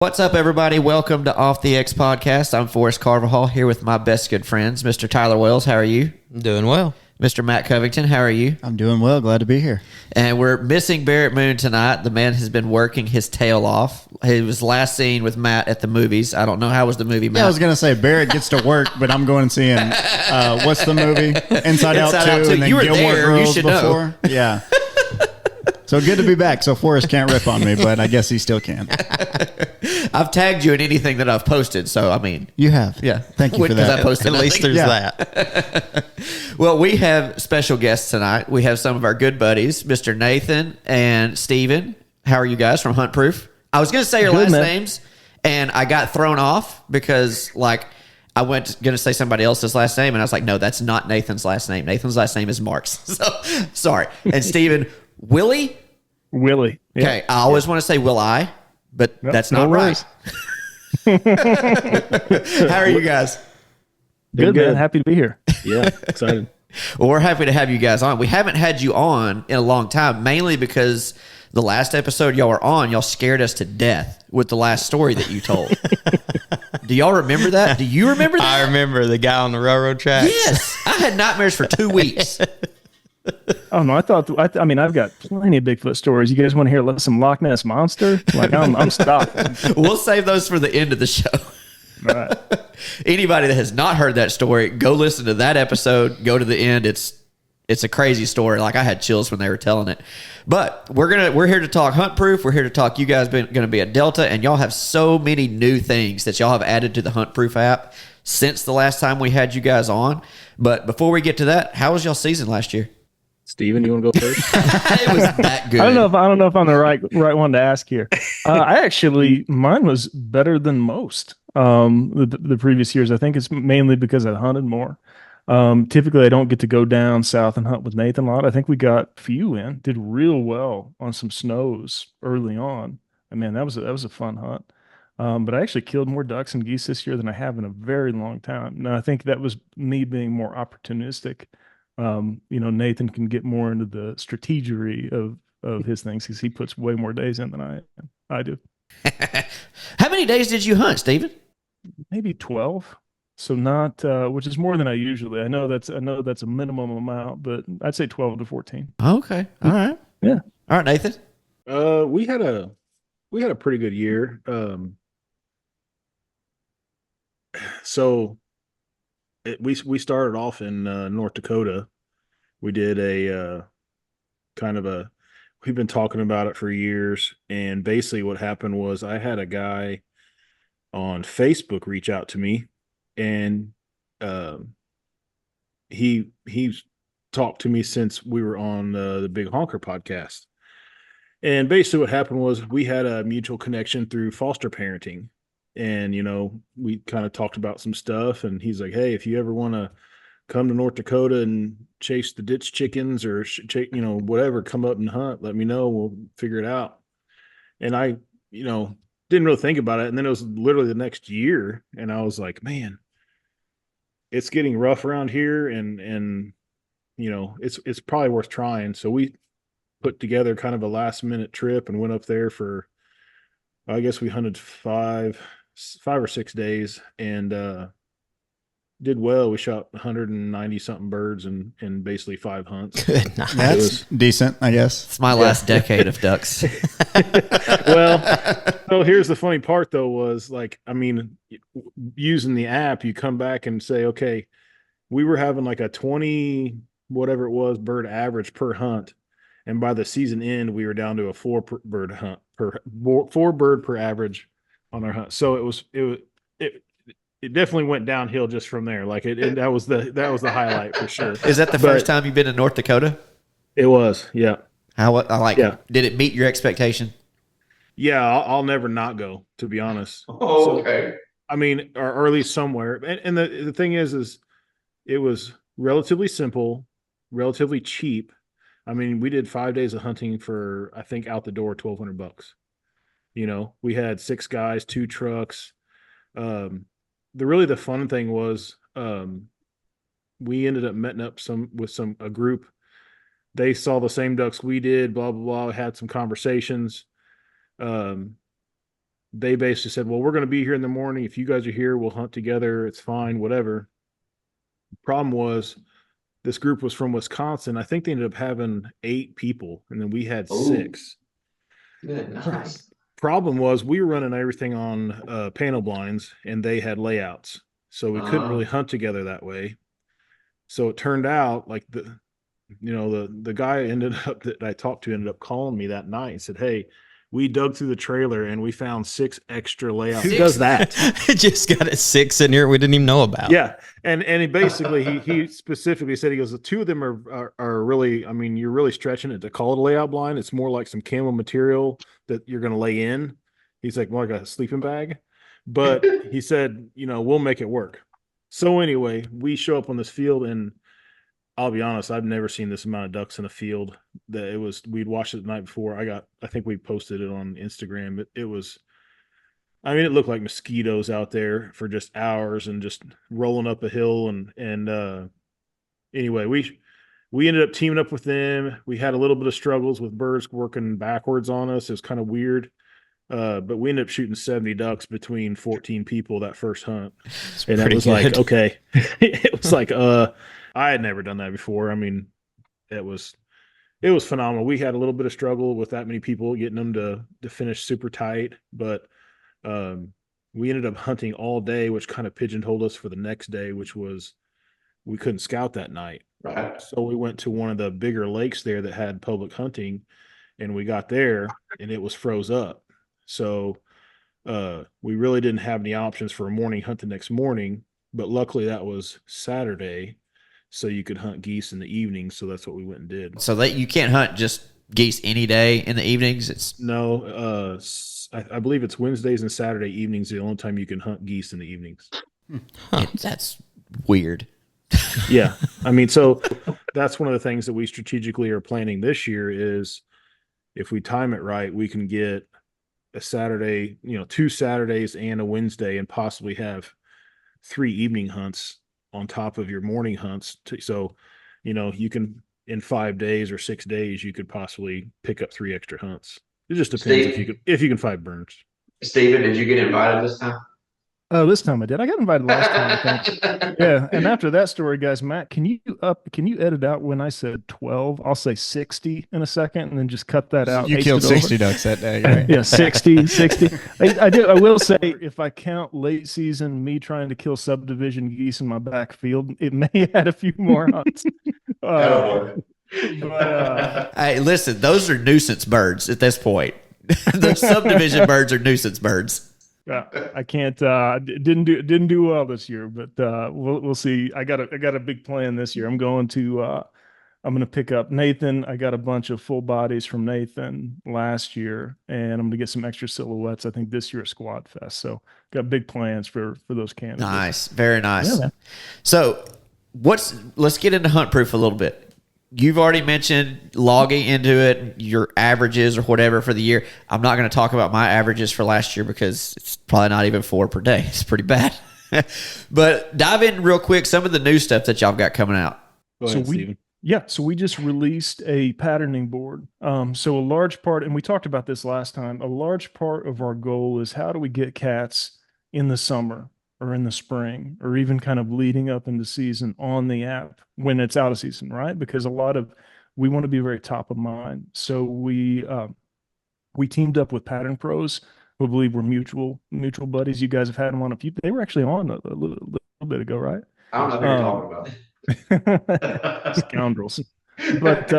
What's up, everybody? Welcome to Off the X Podcast. I'm Forrest Carvajal here with my best good friends, Mr. Tyler Wells. How are you? I'm doing well. Mr. Matt Covington, how are you? I'm doing well. Glad to be here. And we're missing Barrett Moon tonight. The man has been working his tail off. He was last seen with Matt at the movies. I don't know, how was the movie, Matt? Yeah, I was going to say Barrett gets to work, but I'm going and seeing, what's the movie? Inside Out 2. And then you were Gilmore there. Girls You should before. know. Yeah. So good to be back. So Forrest can't rip on me, but I guess he still can. I've tagged you in anything that I've posted, so I mean. You have. Yeah. Thank you for Because that. I posted At least nothing. there's Yeah. that. Well, we have special guests tonight. We have some of our good buddies, Mr. Nathan and Steven. How are you guys from Hunt Proof? I was going to say your last names, and I got thrown off because, I went going to say somebody else's last name, and I was like, no, that's not Nathan's last name. Nathan's last name is Marks. So, sorry. And Steven, Willi? Willi. Yeah. Okay, I always want to say Will-I, but that's not right. How are you guys? Good, man. Happy to be here. Yeah, excited. Well, we're happy to have you guys on. We haven't had you on in a long time, mainly because the last episode y'all were on, y'all scared us to death with the last story that you told. Do y'all remember that? Do you remember that? I remember the guy on the railroad tracks. Yes. I had nightmares for 2 weeks. Oh no, I mean, I've got plenty of Bigfoot stories. You guys want to hear some Loch Ness monster? I'm stopped. We'll save those for the end of the show. All right. Anybody that has not heard that story, go listen to that episode. Go to the end. It's a crazy story. Like, I had chills when they were telling it. But we're here to talk Hunt Proof. We're here to talk. You guys going to be at Delta, and y'all have so many new things that y'all have added to the Hunt Proof app since the last time we had you guys on. But before we get to that, how was y'all season last year? Steven, you want to go first? It was that good. I don't know if I'm the right one to ask here. Mine was better than most. The previous years. I think it's mainly because I hunted more. Typically I don't get to go down south and hunt with Nathan a lot. I think we got few in, did real well on some snows early on. I mean, that was a fun hunt. But I actually killed more ducks and geese this year than I have in a very long time. Now, I think that was me being more opportunistic. Nathan can get more into the strategery of his things because he puts way more days in than I do. How many days did you hunt, Steven? Maybe 12. So not, which is more than I usually. I know that's a minimum amount, but I'd say 12 to 14. Okay. All right. Yeah. All right, Nathan. We had a pretty good year. We started off in North Dakota. We did we've been talking about it for years, and basically what happened was I had a guy on Facebook reach out to me, and he's talked to me since we were on the Big Honker podcast. And basically what happened was we had a mutual connection through foster parenting. And, we kind of talked about some stuff, and he's like, hey, if you ever want to come to North Dakota and chase the ditch chickens or, whatever, come up and hunt, let me know. We'll figure it out. And I, didn't really think about it. And then it was literally the next year. And I was like, man, it's getting rough around here. And it's probably worth trying. So we put together kind of a last minute trip and went up there for, I guess we hunted 5 or 6 days and did well. We shot 190 something birds in basically 5 hunts. Good night. That's decent, I guess. It's my last decade of ducks. Well, so here's the funny part though, was using the app, you come back and say, okay, we were having like a 20, whatever it was, bird average per hunt. And by the season end, we were down to a 4 bird per average on our hunt. So it definitely went downhill just from there. Like that was the highlight for sure. Is that the first time you've been in North Dakota? It was, yeah. Did it meet your expectation? Yeah, I'll never not go, to be honest. Oh, okay. Or at least somewhere. And the thing is it was relatively simple, relatively cheap. We did 5 days of hunting for, I think, out the door, $1,200. We had 6 guys, 2 trucks. The fun thing was, we ended up meeting up with a group. They saw the same ducks we did, blah, blah, blah, had some conversations. they basically said, well, we're going to be here in the morning. If you guys are here, we'll hunt together. It's fine, whatever. Problem was, this group was from Wisconsin. I think they ended up having 8 people, and then we had 6. Good, nice. Problem was, we were running everything on panel blinds, and they had layouts, so we couldn't really hunt together that way. So it turned out like the guy that I talked to ended up calling me that night and said, "Hey, we dug through the trailer and we found 6 extra layouts." Who does that? Just got a 6 in here we didn't even know about. Yeah, and he basically he specifically said, he goes, the 2 of them are really, I mean, you're really stretching it to call it a layout blind. It's more like some camo material that you're going to lay in. He's like, more like a sleeping bag, but he said, we'll make it work. So anyway, we show up on this field, and I'll be honest, I've never seen this amount of ducks in a field. We'd watched it the night before. I think we posted it on Instagram. It was, I mean, it looked like mosquitoes out there for just hours and just rolling up a hill. And anyway, we ended up teaming up with them. We had a little bit of struggles with birds working backwards on us. It was kind of weird. But we ended up shooting 70 ducks between 14 people that first hunt. And it was like, okay. It was like, I had never done that before. I mean, it was phenomenal. We had a little bit of struggle with that many people, getting them to finish super tight, but we ended up hunting all day, which kind of pigeonholed us for the next day, which was, we couldn't scout that night. Right. So we went to one of the bigger lakes there that had public hunting, and we got there and it was froze up. So we really didn't have any options for a morning hunt the next morning, but luckily that was Saturday, so you could hunt geese in the evening. So that's what we went and did. So that you can't hunt just geese any day in the evenings. It's no, I believe it's Wednesdays and Saturday evenings the only time you can hunt geese in the evenings. That's weird. Yeah, I mean, so that's one of the things that we strategically are planning this year is, if we time it right, we can get a Saturday, 2 Saturdays and a Wednesday, and possibly have 3 evening hunts on top of your morning hunts. So, you can, in 5 days or 6 days, you could possibly pick up 3 extra hunts. It just depends if you can find burns. Steven, did you get invited this time? Oh, this time I did. I got invited last time, I think. Yeah. And after that story, guys, Matt, can you edit out when I said 12? I'll say 60 in a second, and then just cut that out. You killed 60 ducks that day, right? Yeah, 60. I will say, if I count late season, me trying to kill subdivision geese in my backfield, it may add a few more hunts. Hey, listen, those are nuisance birds at this point. Those subdivision birds are nuisance birds. I can't. Didn't do well this year, but we'll see. I got a big plan this year. I'm going to pick up Nathan. I got a bunch of full bodies from Nathan last year, and I'm going to get some extra silhouettes, I think, this year at Squad Fest. So got big plans for those candidates. Nice, very nice. Yeah, so let's get into Hunt Proof a little bit. You've already mentioned logging into it, your averages or whatever for the year. I'm not going to talk about my averages for last year because it's probably not even 4 per day. It's pretty bad. But dive in real quick, some of the new stuff that y'all got coming out. Go ahead, Steven. So we just released a patterning board. So a large part, and we talked about this last time, a large part of our goal is how do we get cats in the summer or in the spring, or even kind of leading up into season on the app when it's out of season, right? Because we want to be very top of mind. So we teamed up with Pattern Pros, who I believe we're mutual buddies. You guys have had them on a few. They were actually on a little bit ago, right? I don't know what you're talking about. Scoundrels. But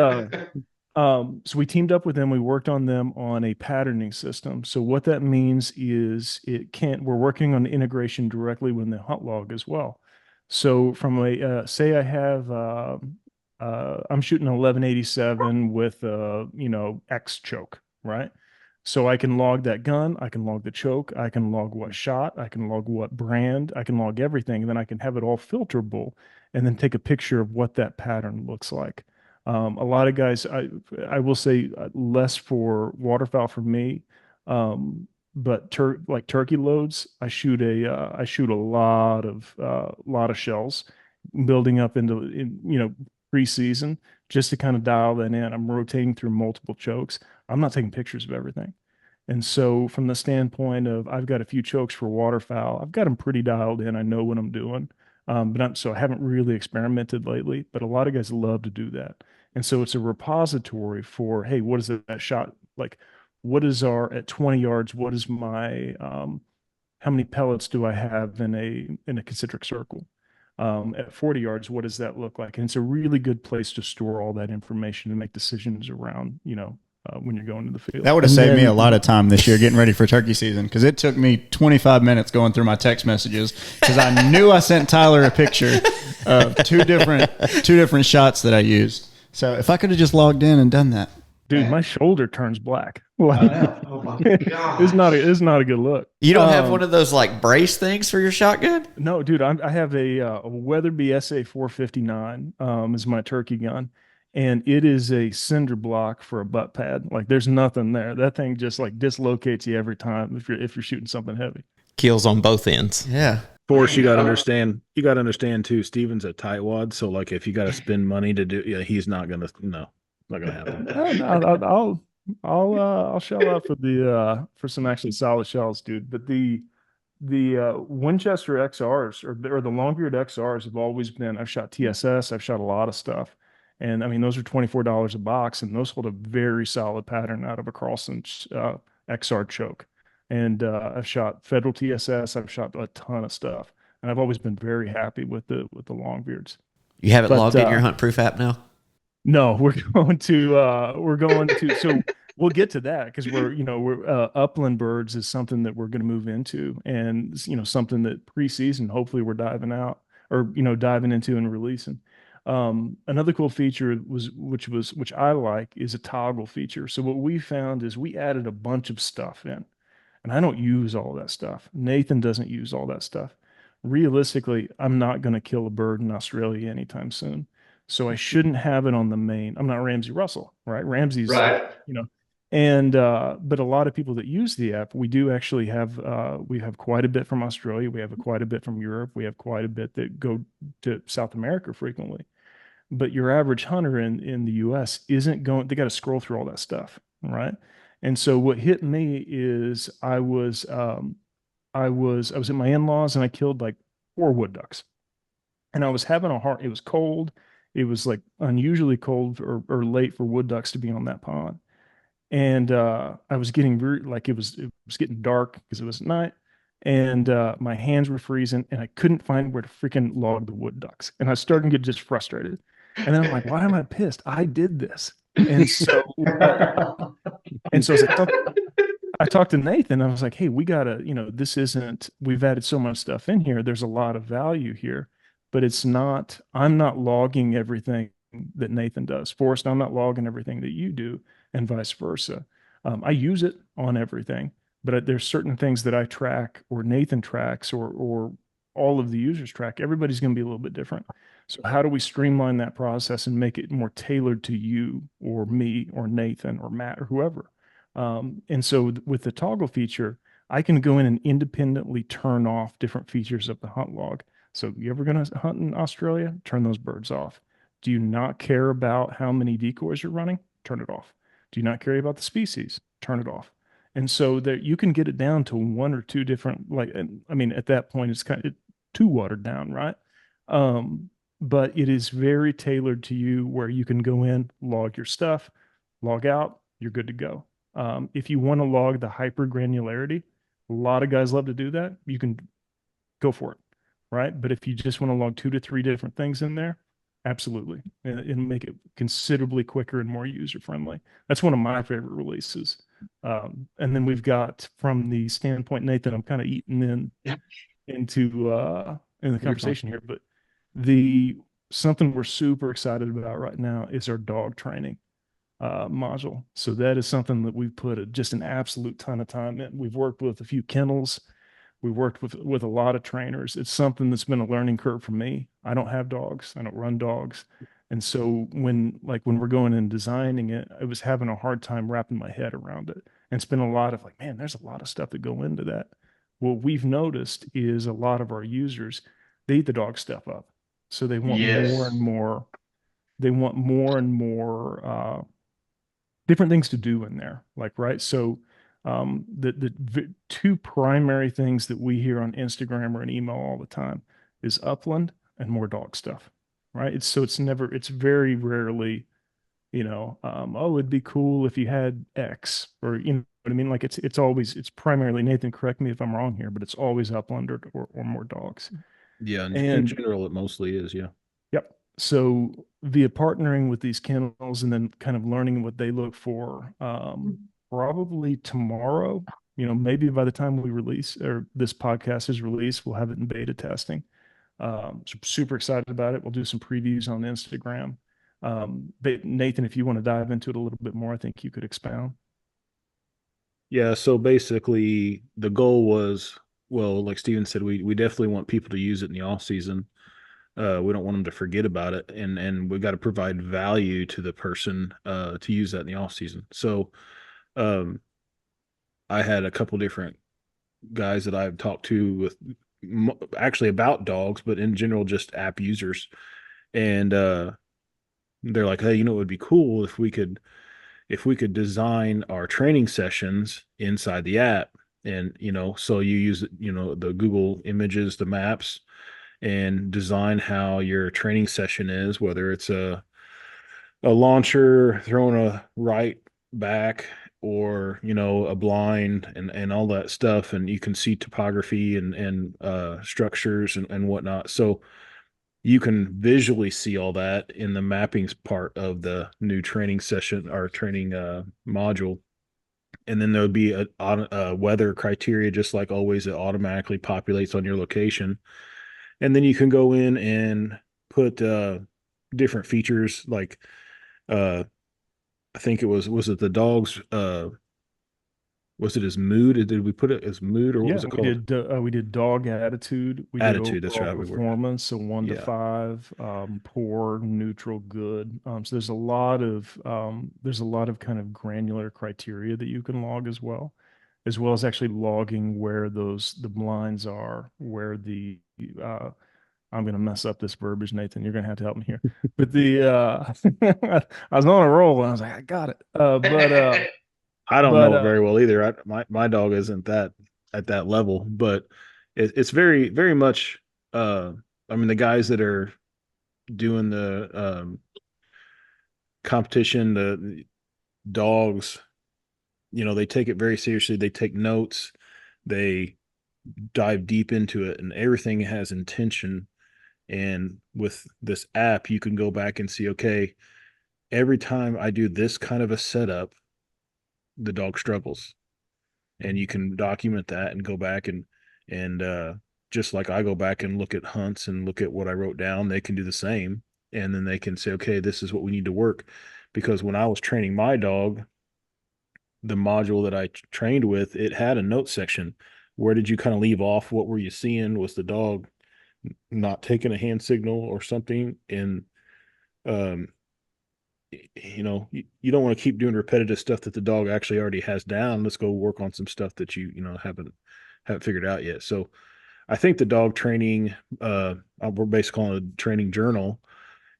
so we teamed up with them. We worked on them on a patterning system. So what that means is we're working on integration directly with the hunt log as well. So from say I have I'm shooting 1187 with X choke, right? So I can log that gun, I can log the choke, I can log what shot, I can log what brand, I can log everything, and then I can have it all filterable and then take a picture of what that pattern looks like. A lot of guys, I will say less for waterfowl for me, but turkey loads, I shoot a lot of shells building up into preseason just to kind of dial that in. I'm rotating through multiple chokes. I'm not taking pictures of everything. And so from the standpoint of I've got a few chokes for waterfowl, I've got them pretty dialed in. I know what I'm doing. So I haven't really experimented lately, but a lot of guys love to do that. And so it's a repository for, hey, what is that shot like? What is our at 20 yards? What is my how many pellets do I have in a concentric circle? At 40 yards, what does that look like? And it's a really good place to store all that information and make decisions around, when you're going to the field. That would have saved me a lot of time this year getting ready for turkey season, because it took me 25 minutes going through my text messages because I knew I sent Tyler a picture of two different shots that I used. So if I could have just logged in and done that. Dude, my shoulder turns black. Like, Oh my god! it's not a good look. You don't have one of those like brace things for your shotgun? No, dude, I have a Weatherby SA 459 is my turkey gun, and it is a cinder block for a butt pad. Like there's nothing there. That thing just like dislocates you every time if you're shooting something heavy. Kills on both ends. Yeah. Force, you got to understand. You got to understand too. Steven's a tightwad, so like if you got to spend money to do, he's not gonna. No, not gonna happen. I'll shell out for some actually solid shells, dude. But the Winchester XRs or the Longbeard XRs have always been. I've shot TSS. I've shot a lot of stuff, and I mean those are $24 a box, and those hold a very solid pattern out of a Carlson XR choke. And I've shot Federal TSS. I've shot a ton of stuff, and I've always been very happy with the Longbeards. You have it logged in your HuntProof app now? No, we're going to so we'll get to that because we're upland birds is something that we're going to move into, and something that preseason hopefully we're diving into and releasing. Another cool feature which I like is a toggle feature. So what we found is we added a bunch of stuff in, and I don't use all that stuff. Nathan doesn't use all that stuff. Realistically, I'm not going to kill a bird in Australia anytime soon. So I shouldn't have it on the main. I'm not Ramsey Russell, right? Ramsey's, Right. And but a lot of people that use the app, we do actually have we have quite a bit from Australia. We have quite a bit from Europe. We have quite a bit that go to South America frequently. But your average hunter in the US isn't going, they got to scroll through all that stuff, right? And so what hit me is I was at my in-laws and I killed like 4 wood ducks. And I was having it was cold. It was like unusually cold or late for wood ducks to be on that pond. And I was getting it was getting dark because it was night. And my hands were freezing and I couldn't find where to freaking log the wood ducks. And I started to get just frustrated. And then I'm like, why am I pissed? I did this. And so I talked to Nathan. I was like, hey, we gotta, we've added so much stuff in here. There's a lot of value here, but I'm not logging everything that Nathan does. Forrest, I'm not logging everything that you do, and vice versa. I use it on everything, but there's certain things that I track or Nathan tracks or all of the users track. Everybody's going to be a little bit different. So how do we streamline that process and make it more tailored to you or me or Nathan or Matt or whoever? And so with the toggle feature, I can go in and independently turn off different features of the hunt log. So you ever going to hunt in Australia? Turn those birds off. Do you not care about how many decoys you're running? Turn it off. Do you not care about the species? Turn it off. And so that you can get it down to 1 or 2 different, at that point it's kind of too watered down, right? But it is very tailored to you where you can go in, log your stuff, log out, you're good to go. If you want to log the hyper granularity, a lot of guys love to do that. You can go for it, right? But if you just want to log 2 to 3 different things in there, absolutely. It'll make it considerably quicker and more user friendly. That's one of my favorite releases. And then we've got, from the standpoint, Nathan, I'm kind of eating into in the conversation here, but something we're super excited about right now is our dog training module. So that is something that we've put just an absolute ton of time in. We've worked with a few kennels. We worked with a lot of trainers. It's something that's been a learning curve for me. I don't have dogs. I don't run dogs. And so when we're going and designing it, I was having a hard time wrapping my head around it, and it's been a lot of man, there's a lot of stuff that go into that. What we've noticed is a lot of our users, they eat the dog stuff up. So they want more and more, different things to do in there. Right. So The two primary things that we hear on Instagram or an email all the time is upland and more dog stuff, right? It's very rarely, oh, it'd be cool if you had X, or you know what I mean? Like it's primarily, Nathan, correct me if I'm wrong here, but it's always upland or more dogs. Yeah, in And general, it mostly is. Yeah. yep. So via partnering with these kennels and then kind of learning what they look for, probably tomorrow, maybe by the time we release or this podcast is released, we'll have it in beta testing. So super excited about it. We'll do some previews on Instagram. But Nathan, if you want to dive into it a little bit more, I think you could expound. Yeah. So basically, the goal was, well, like Steven said, we definitely want people to use it in the off season. We don't want them to forget about it, and we got to provide value to the person to use that in the off season. So, I had a couple different guys that I've talked to with actually about dogs, but in general, just app users, and they're like, hey, it would be cool if we could design our training sessions inside the app, and so you use the Google images, the maps, and design how your training session is, whether it's a launcher throwing a right back, or a blind, and all that stuff, and you can see topography and structures and whatnot, so you can visually see all that in the mappings part of the new training session or training module. And then there'll be a weather criteria, just like always, it automatically populates on your location. And then you can go in and put different features, like I think it was it the dog's was it his mood? Did we put it as mood, or what was it called? We did dog attitude. We Attitude, did that's overall right. Performance, so 1 to Yeah. 5, poor, neutral, good. So there's a lot of kind of granular criteria that you can log as well as actually logging where the blinds are, where I'm going to mess up this verbiage, Nathan. You're going to have to help me here. But I was on a roll and I was like, I got it. I don't know it very well either. My dog isn't that at that level, but it's very, very much. I mean, the guys that are doing the competition, the dogs, they take it very seriously. They take notes. They dive deep into it, and everything has intention. And with this app, you can go back and see, okay, every time I do this kind of a setup, the dog struggles, and you can document that and go back and just like I go back and look at hunts and look at what I wrote down, they can do the same, and then they can say, okay, this is what we need to work. Because when I was training my dog, the module that I trained with, it had a note section. Where did you kind of leave off? What were you seeing? Was the dog not taking a hand signal or something? And you don't want to keep doing repetitive stuff that the dog actually already has down. Let's go work on some stuff that you haven't figured out yet. So I think the dog training, we're basically calling it a training journal,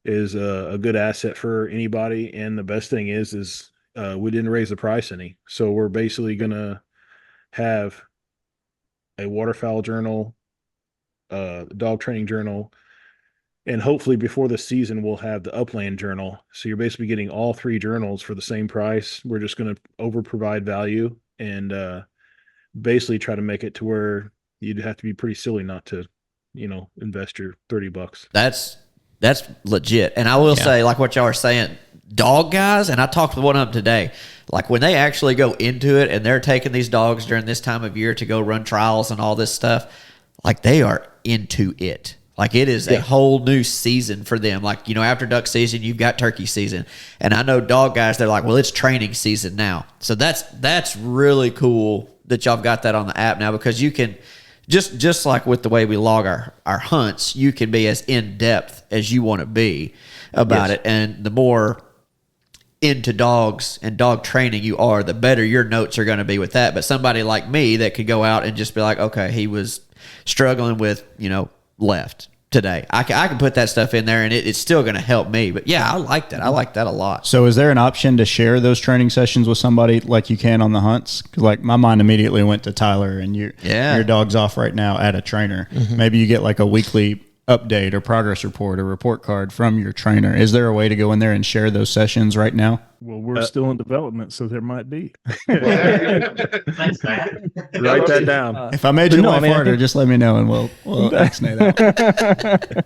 is a good asset for anybody. And the best thing is we didn't raise the price any. So we're basically going to have a waterfowl journal, dog training journal, and hopefully before the season, we'll have the upland journal. So you're basically getting all 3 journals for the same price. We're just going to over provide value and basically try to make it to where you'd have to be pretty silly not to, invest your $30. That's legit. And I will say, like what y'all are saying, dog guys, and I talked with one of them today, like when they actually go into it and they're taking these dogs during this time of year to go run trials and all this stuff, like they are into it. Like it is a whole new season for them. Like, after duck season, you've got turkey season. And I know dog guys, they're like, well, it's training season now. So that's really cool that y'all have got that on the app now, because you can, just like with the way we log our hunts, you can be as in-depth as you want to be about it. And the more into dogs and dog training you are, the better your notes are going to be with that. But somebody like me that could go out and just be like, okay, he was struggling with, left. today. I can put that stuff in there and it's still going to help me. But yeah, I like that. I like that a lot. So is there an option to share those training sessions with somebody like you can on the hunts? 'Cause like my mind immediately went to Tyler, and your dog's off right now at a trainer. Maybe you get like a weekly update or progress report or report card from your trainer. Is there a way to go in there and share those sessions right now? Well, we're still in development, so there might be. Thanks, Matt. Write that down. If I made your life harder, think, just let me know and we'll X-nay that.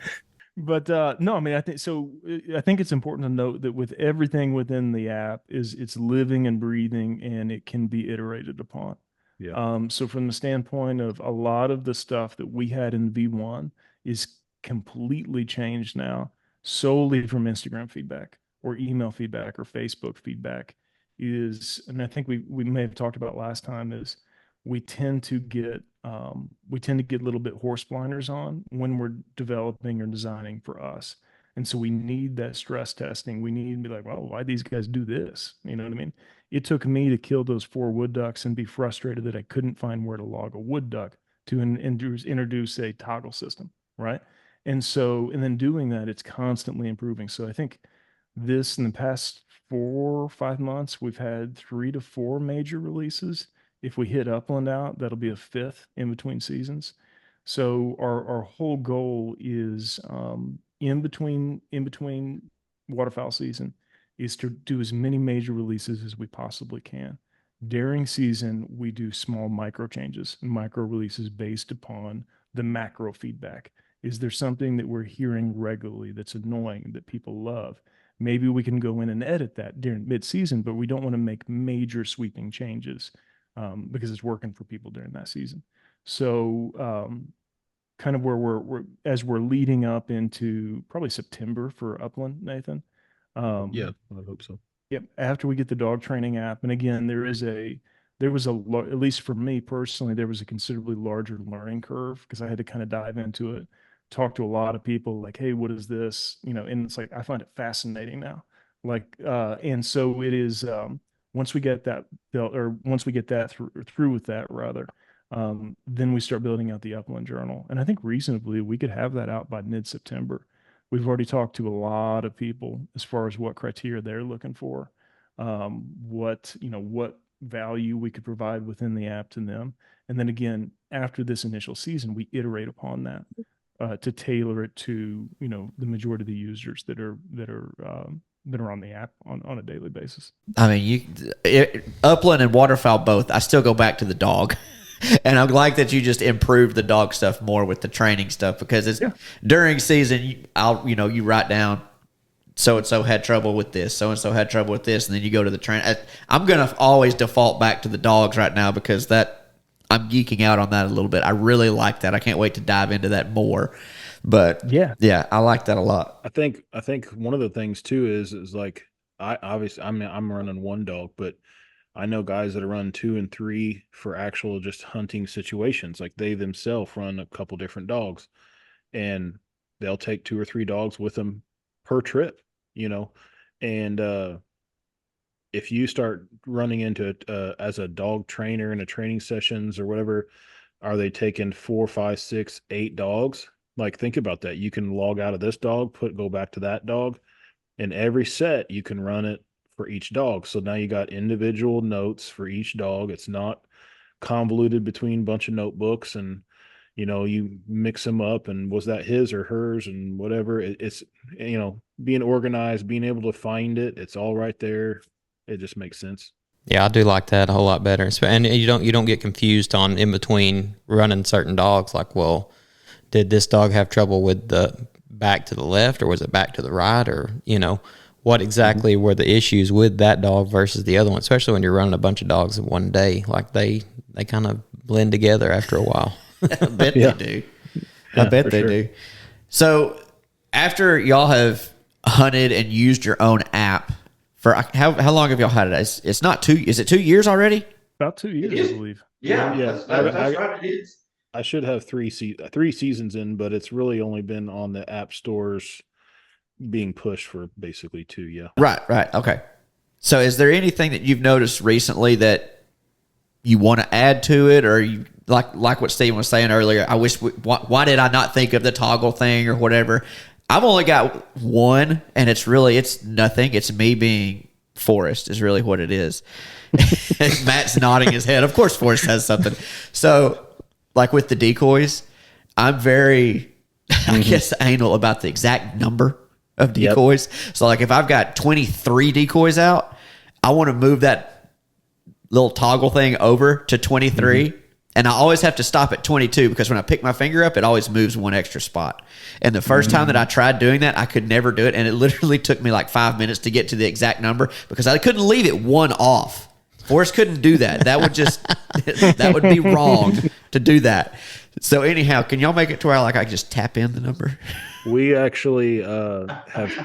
But no, I mean, I think so. I think it's important to note that with everything within the app it's living and breathing, and it can be iterated upon. Yeah. So from the standpoint of a lot of the stuff that we had in V1 is completely changed now, solely from Instagram feedback or email feedback or Facebook feedback and I think we may have talked about last time, is we tend to get a little bit horse blinders on when we're developing or designing for us. And so we need that stress testing. We need to be like, well, why these guys do this? You know what I mean? It took me to kill those 4 wood ducks and be frustrated that I couldn't find where to log a wood duck to introduce a toggle system, right? And then doing that, it's constantly improving. So I think in the past 4 or 5 months, we've had 3 to 4 major releases. If we hit Upland out, that'll be a 5th in between seasons. So our whole goal is in between waterfowl season is to do as many major releases as we possibly can. During season, we do small micro changes and micro releases based upon the macro feedback. Is there something that we're hearing regularly that's annoying that people love? Maybe we can go in and edit that during mid-season, but we don't want to make major sweeping changes because it's working for people during that season. So kind of where as we're leading up into probably September for Upland, Nathan. Yeah, I hope so. Yep. After we get the dog training app, and again, there was at least for me personally, there was a considerably larger learning curve because I had to kind of dive into it, talk to a lot of people like, hey, what is this? You know, and it's like, I find it fascinating now. Like, and so it is, once we get that through with that rather, then we start building out the Upland Journal. And I think reasonably we could have that out by mid-September. We've already talked to a lot of people as far as what criteria they're looking for, what value we could provide within the app to them. And then again, after this initial season, we iterate upon that to tailor it to, the majority of the users that are on the app on a daily basis. I mean, Upland and waterfowl both, I still go back to the dog. And I'm like that you just improved the dog stuff more with the training stuff because it's during season, you write down so-and-so had trouble with this, so-and-so had trouble with this, and then you go to the train. I'm going to always default back to the dogs right now because I'm geeking out on that a little bit. I really like that. I can't wait to dive into that more. But yeah, I like that a lot. I think one of the things too is like I'm running 1 dog, but I know guys that run 2 and 3 for actual just hunting situations. Like they themselves run a couple different dogs, and they'll take 2 or 3 dogs with them per trip, and if you start running into it as a dog trainer in a training sessions or whatever, are they taking 4, 5, 6, 8 dogs? Like think about that. You can log out of this dog, go back to that dog, and every set you can run it for each dog. So now you got individual notes for each dog. It's not convoluted between a bunch of notebooks and you mix them up and was that his or hers and whatever. It's being organized, being able to find it. It's all right there. It just makes sense. Yeah, I do like that a whole lot better. And you don't get confused on in between running certain dogs. Like, well, did this dog have trouble with the back to the left or was it back to the right, or what exactly were the issues with that dog versus the other one, especially when you're running a bunch of dogs in one day. Like they kind of blend together after a while. I bet they do. I bet they do. So after y'all have hunted and used your own app for how long have y'all had it? It's not 2. Is it 2 years already? About 2 years, I believe. Yeah. That's right. It is. I should have 3 seasons in, but it's really only been on the app stores being pushed for basically 2. Yeah. Right. Okay. So is there anything that you've noticed recently that you want to add to it, or you like what Steven was saying earlier, I wish why did I not think of the toggle thing or whatever? I've only got one, and it's nothing. It's me being Forrest is really what it is. Matt's nodding his head. Of course Forrest has something. So like with the decoys, I'm very, I guess, anal about the exact number of decoys. Yep. So like if I've got 23 decoys out, I want to move that little toggle thing over to 23. And I always have to stop at 22 because when I pick my finger up, it always moves one extra spot. And the first time that I tried doing that, I could never do it. And it literally took me like 5 minutes to get to the exact number because I couldn't leave it one off. Forrest couldn't do that. That would just, that would be wrong to do that. So anyhow, can y'all make it to where like I just tap in the number? We actually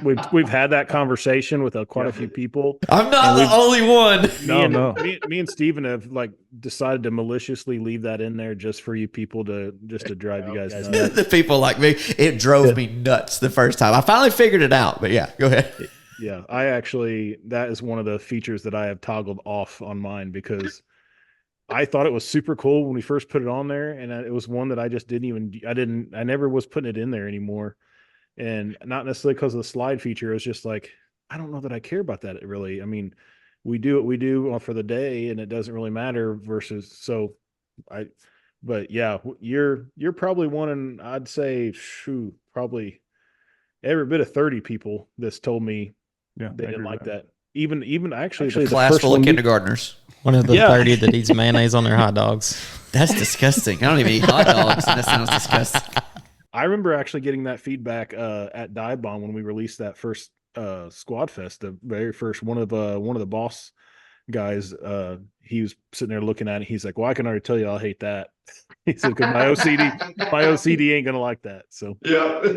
we've had that conversation with quite a few people. I'm not the only one. Me and Steven have like decided to maliciously leave that in there just for you people to drive you guys nuts. The people like me, it drove me nuts the first time. I finally figured it out, but yeah, go ahead. Yeah, that is one of the features that I have toggled off on mine because I thought it was super cool when we first put it on there, and it was one that I just I never was putting it in there anymore. And not necessarily because of the slide feature. It was just like, I don't know that I care about that really. I mean, we do what we do for the day and it doesn't really matter but yeah, you're probably one, and I'd say, probably every bit of 30 people that's told me they didn't like that. Even actually the class full of kindergartners. One of the 30 that eats mayonnaise on their hot dogs. That's disgusting. I don't even eat hot dogs, and that sounds disgusting. I remember actually getting that feedback at Dive Bomb when we released that first Squad Fest, the very first one of the boss guys. He was sitting there looking at it. He's like, "Well, I can already tell you, I'll hate that." He said, "Because my OCD ain't gonna like that." So yeah.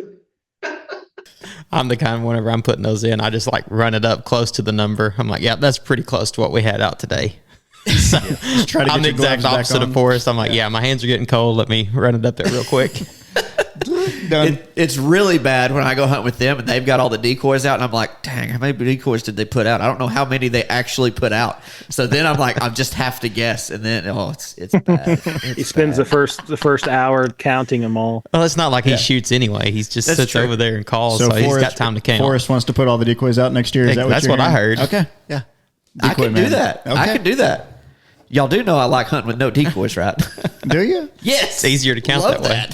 I'm the kind of whenever I'm putting those in, I just like run it up close to the number. I'm like, yeah, that's pretty close to what we had out today. So try to get I'm the exact opposite of Forrest. I'm like, yeah, my hands are getting cold. Let me run it up there real quick. It's really bad when I go hunt with them and they've got all the decoys out and I'm like, dang, how many decoys did they put out? I don't know how many they actually put out. So then I'm like, I just have to guess, and then it's bad. He spends the first hour counting them all. Well, it's not like he shoots anyway. He's just sits over there and calls, so he's got time to count. Forrest wants to put all the decoys out next year. Is that what that's what I heard? Okay, yeah, I can do that. Okay. I can do that. Y'all do know I like hunting with no decoys, right? Do you? Yes. It's easier to count that way.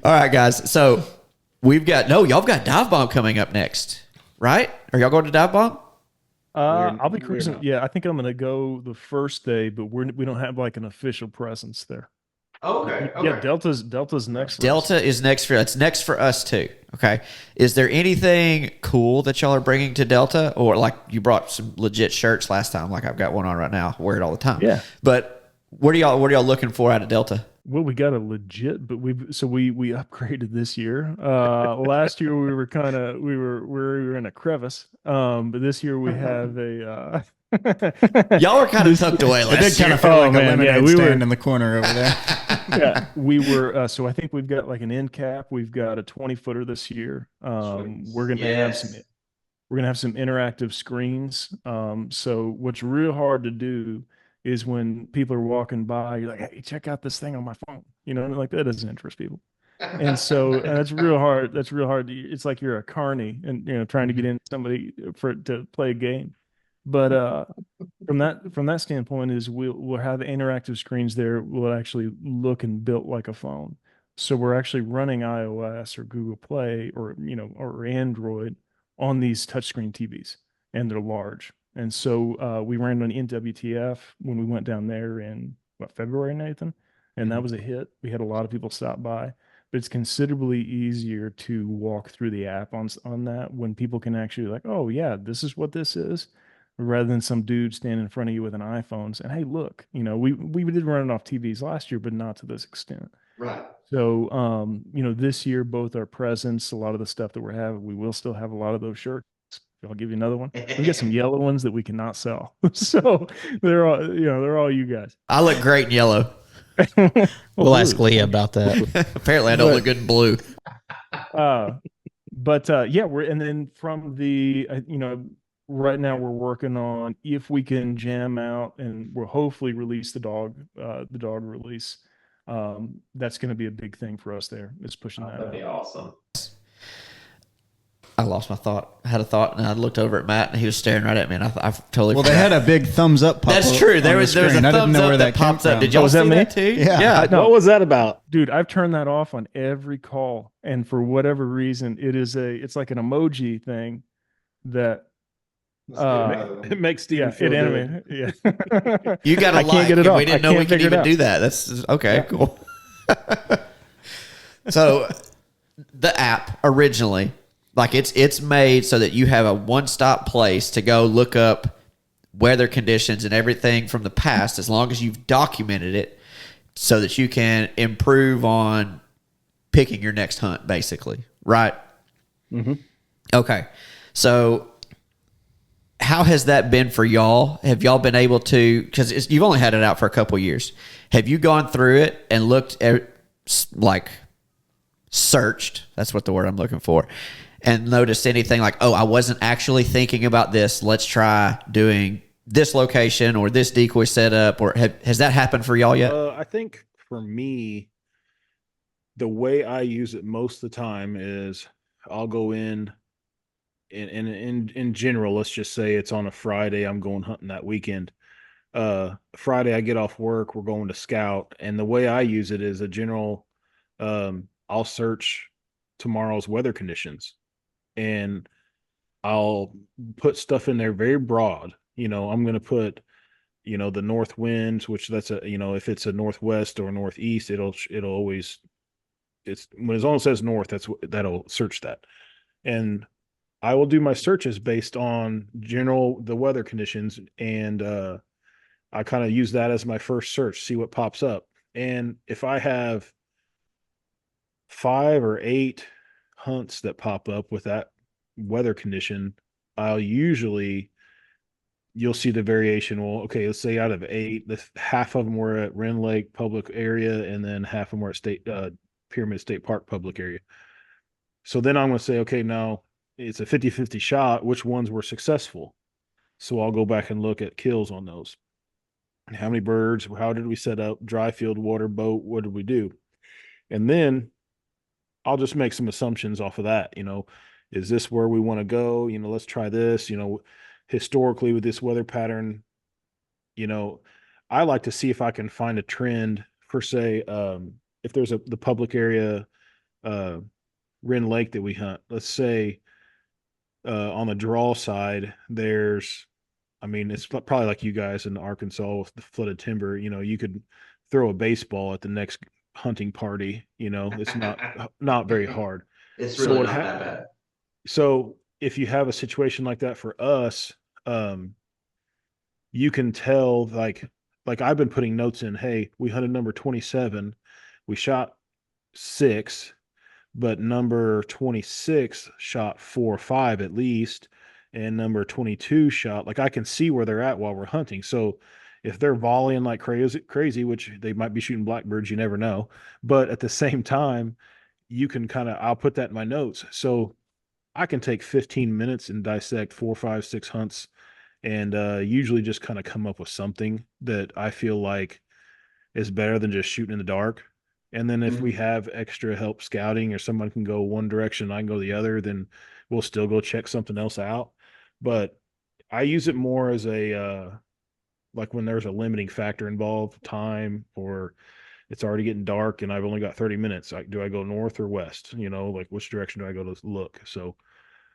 All right, guys. So y'all got Dive Bomb coming up next, right? Are y'all going to Dive Bomb? I'll be cruising. Yeah, I think I'm going to go the first day, but we don't have like an official presence there. Okay. Yeah, Delta's next. Delta is next for it's next for us too. Okay. Is there anything cool that y'all are bringing to Delta, or like you brought some legit shirts last time? Like I've got one on right now. I wear it all the time. Yeah. But what are y'all looking for out of Delta? Well, we got a legit, but we upgraded this year. Last year we were in a crevice. But this year we have a. Y'all were kind of tucked away last year. It did kind of feel like a lemonade stand in the corner over there. Yeah, we were. So I think we've got like an end cap. We've got a 20-footer this year. We're gonna have some interactive screens. So what's real hard to do is when people are walking by, you're like, "Hey, check out this thing on my phone." You know, and like that doesn't interest people. And so that's real hard. That's real hard. It's like you're a carny and trying to get in somebody to play a game. But from that standpoint is we'll have the interactive screens there. Will actually look and built like a phone. So we're actually running iOS or Google Play or Android on these touchscreen TVs, and they're large. And so we ran on NWTF when we went down there in February, Nathan, and that was a hit. We had a lot of people stop by, but it's considerably easier to walk through the app on that when people can actually like, oh yeah, this is what this is. Rather than some dude standing in front of you with an iPhone saying, "Hey, look, we did run it off TVs last year, but not to this extent." Right. So, this year, both our presents, a lot of the stuff that we're having, we will still have a lot of those shirts. I'll give you another one. We got some yellow ones that we cannot sell. So they're all you guys. I look great in yellow. We'll ask Leah about that. Apparently, I don't look good in blue. But yeah, and then from the right now we're working on if we can jam out, and we'll hopefully release the dog release. That's going to be a big thing for us there. Is pushing that That'd be out. awesome. I lost my thought. I had a thought, and I looked over at Matt, and he was staring right at me, and I totally Well, forgot. they had a big thumbs up pop That's up true. on There the was a screen. I didn't thumbs know where up that came pops up. from. Did y'all was that see me? that too? Yeah. No. What was that about? Dude, I've turned that off on every call, and for whatever reason, it's like an emoji thing that It makes Steven yeah, feel it good. animated. Yeah. You got a I like, can't get it and off. we didn't I know we can't could figure it even out. do that. That's okay, cool. So the app originally, like it's made so that you have a one-stop place to go look up weather conditions and everything from the past, as long as you've documented it, so that you can improve on picking your next hunt, basically, right? Mm-hmm. Okay. So how has that been for y'all? Have y'all been able to, because you've only had it out for a couple years, have you gone through it and looked at, like, searched, that's what the word I'm looking for, and noticed anything like, oh, I wasn't actually thinking about this, let's try doing this location or this decoy setup, or has that happened for y'all yet? I think for me, the way I use it most of the time is I'll go in general, let's just say it's on a Friday, I'm going hunting that weekend. Friday I get off work, we're going to scout, and the way I use it is a general, I'll search tomorrow's weather conditions, and I'll put stuff in there very broad. I'm going to put, the north winds, which that's if it's a northwest or northeast, it'll always, as long as it says north, that'll search that. And I will do my searches based on the weather conditions. And, I kind of use that as my first search, see what pops up. And if I have 5 or 8 hunts that pop up with that weather condition, you'll see the variation. Well, okay, let's say out of 8, half of them were at Wren Lake public area, and then half of them were at Pyramid State Park public area. So then I'm going to say, okay, now it's a 50-50 shot. Which ones were successful? So I'll go back and look at kills on those. How many birds? How did we set up? Dry field, water, boat? What did we do? And then I'll just make some assumptions off of that. Is this where we want to go? Let's try this. Historically with this weather pattern, I like to see if I can find a trend for, say, if there's the public area, Wren Lake that we hunt. Let's say on the draw side, it's probably like you guys in Arkansas with the flooded timber. You could throw a baseball at the next hunting party. It's not very hard. It's really not that bad. So if you have a situation like that for us, you can tell, like I've been putting notes in, hey, we hunted number 27, we shot 6, but number 26 shot 4 or 5 at least, and number 22 shot, like I can see where they're at while we're hunting. So if they're volleying like crazy, which they might be shooting blackbirds, you never know. But at the same time, you can I'll put that in my notes. So I can take 15 minutes and dissect 4, 5, 6 hunts, and usually just kind of come up with something that I feel like is better than just shooting in the dark. And then if we have extra help scouting, or someone can go one direction, I can go the other, then we'll still go check something else out. But I use it more as a, like when there's a limiting factor involved, time, or it's already getting dark and I've only got 30 minutes. Like, do I go north or west? Like which direction do I go to look? So,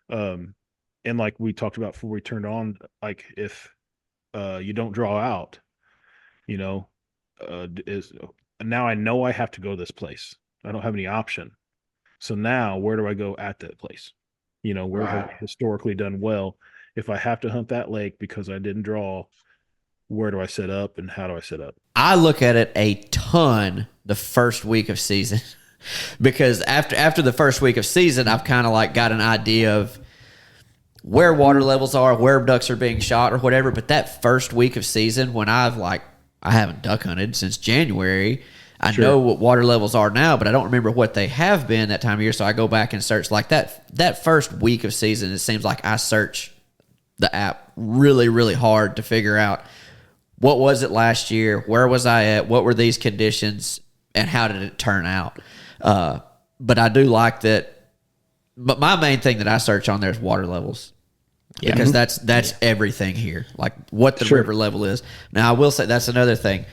and like we talked about before we turned on, like if you don't draw out, now I know I have to go to this place. I don't have any option. So now where do I go at that place? Where have I historically done well? If I have to hunt that lake because I didn't draw, where do I set up and how do I set up? I look at it a ton the first week of season because after the first week of season, I've kind of like got an idea of where water levels are, where ducks are being shot or whatever. But that first week of season, when I haven't duck hunted since January, I know what water levels are now, but I don't remember what they have been that time of year. So I go back and search like that first week of season. It seems like I search the app really, really hard to figure out what was it last year, where was I at, what were these conditions, and how did it turn out. But I do like that. But my main thing that I search on there is water levels. Because that's everything here, like what the river level is. Now, I will say that's another thing.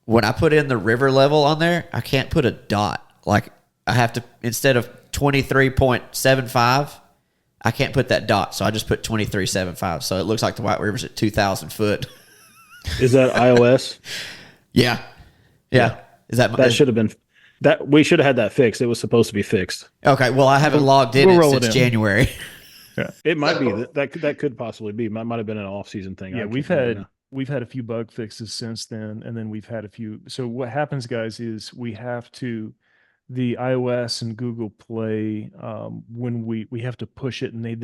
When I put in the river level on there, I can't put a dot. Like I have to, instead of 23.75, I can't put that dot. So I just put 23.75. So it looks like the White River's at 2,000 foot. Is that iOS? Yeah. Is that should have been that? We should have had that fixed. It was supposed to be fixed. Okay. Well, I haven't logged in since January. Yeah, it might be that could possibly be. Might have been an off-season thing. Yeah, we've had a few bug fixes since then, and then we've had a few. So what happens, guys, is we have to the iOS and Google Play when we have to push it, and they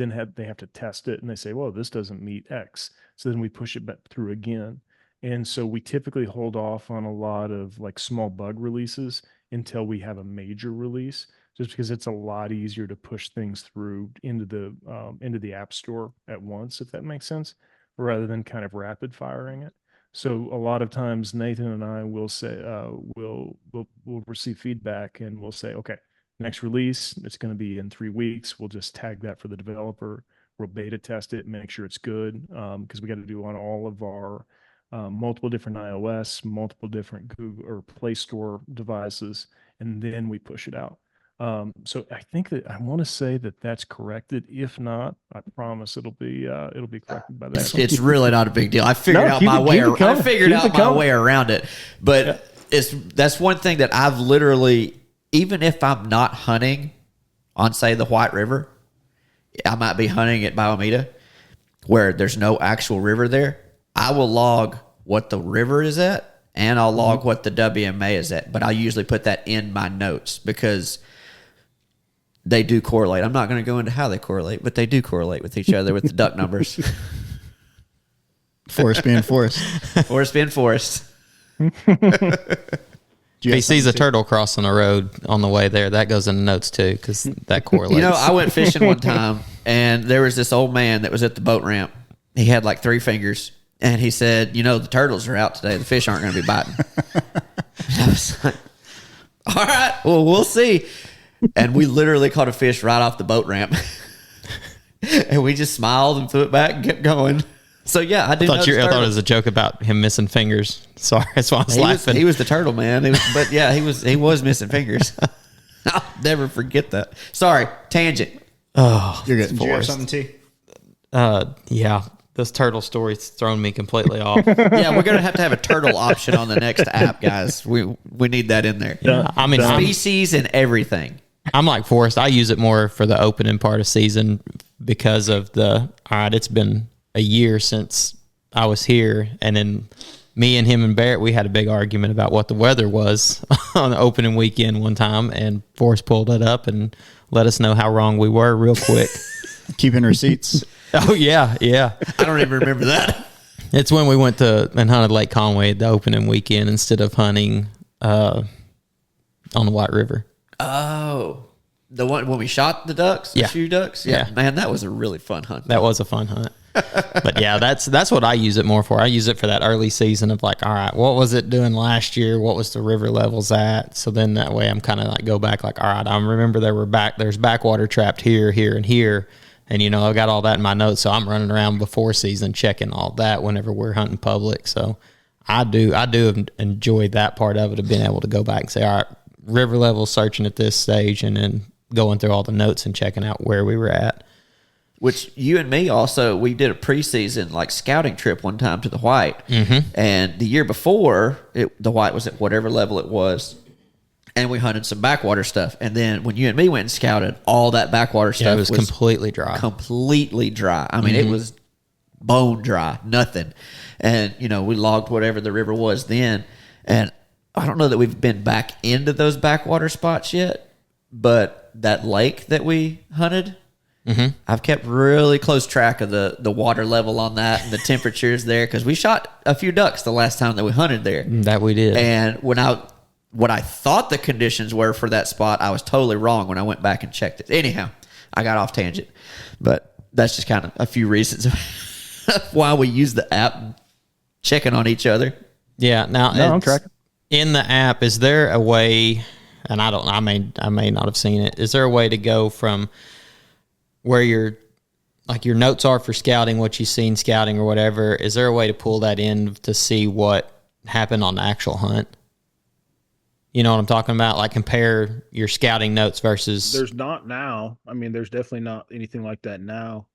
have to test it, and they say, well, this doesn't meet X. So then we push it back through again, and so we typically hold off on a lot of like small bug releases until we have a major release. Just because it's a lot easier to push things through into the App Store at once, if that makes sense, rather than kind of rapid firing it. So a lot of times Nathan and I will say we'll receive feedback and we'll say, okay, next release, it's going to be in 3 weeks. We'll just tag that for the developer. We'll beta test it, make sure it's good, because we got to do on all of our multiple different iOS, multiple different Google or Play Store devices, and then we push it out. So I think that I want to say that that's corrected. If not, I promise it'll be corrected by that. It's really not a big deal. I figured out my way around it. But that's one thing that I've literally, even if I'm not hunting on, say, the White River, I might be hunting at Biomeda where there's no actual river there. I will log what the river is at and I'll log what the WMA is at. But I usually put that in my notes because they do correlate. I'm not going to go into how they correlate, but they do correlate with each other with the duck numbers. Forest being forest. Forest being forest. If he sees a turtle crossing the road on the way there, that goes in the notes too, because that correlates. You know, I went fishing one time, and there was this old man that was at the boat ramp. He had like 3 fingers, and he said, you know, the turtles are out today. The fish aren't going to be biting. I was like, all right, well, we'll see. And we literally caught a fish right off the boat ramp. And we just smiled and threw it back and kept going. So, yeah, I thought it was a joke about him missing fingers. Sorry, that's why I was laughing. He was the turtle, man. But, yeah, he was missing fingers. I'll never forget that. Sorry, tangent. Oh, you're good. Do you have something, T? Yeah. This turtle story's thrown me completely off. Yeah, we're going to have a turtle option on the next app, guys. We need that in there. Yeah. I mean, species and everything. I'm like Forrest. I use it more for the opening part of season because of it's been a year since I was here. And then me and him and Barrett, we had a big argument about what the weather was on the opening weekend one time. And Forrest pulled it up and let us know how wrong we were real quick. Keeping receipts. Oh, yeah. I don't even remember that. It's when we went and hunted Lake Conway the opening weekend instead of hunting on the White River. Oh, the one when we shot the ducks, the shoe ducks? Yeah. Man, that was a really fun hunt. That was a fun hunt. But yeah, that's what I use it more for. I use it for that early season of like, all right, what was it doing last year? What was the river levels at? So then that way I'm kind of like go back like, all right, I remember there's backwater trapped here, here, and here. And, you know, I got all that in my notes. So I'm running around before season checking all that whenever we're hunting public. So I do enjoy that part of it, of being able to go back and say, all right, river level searching at this stage, and then going through all the notes and checking out where we were at. Which you and me also, we did a preseason like scouting trip one time to the White. Mm-hmm. And the year before, the White was at whatever level it was. And we hunted some backwater stuff. And then when you and me went and scouted, all that backwater stuff was completely dry. Completely dry. I mean, It was bone dry, nothing. And, you know, we logged whatever the river was then. And I don't know that we've been back into those backwater spots yet, but that lake that we hunted, I've kept really close track of the water level on that and the temperatures there, because we shot a few ducks the last time that we hunted there. That we did. And what I thought the conditions were for that spot, I was totally wrong when I went back and checked it. Anyhow, I got off tangent, but that's just kind of a few reasons while we use the app, checking on each other. Yeah. Now, No, I'm tracking. in the app, is there a way, and I may not have seen it, is there a way to go from where your notes are for scouting, what you've seen scouting or whatever, is there a way to pull that in to see what happened on the actual hunt? You know what I'm talking about? Like compare your scouting notes versus. There's not now. I mean, there's definitely not anything like that now.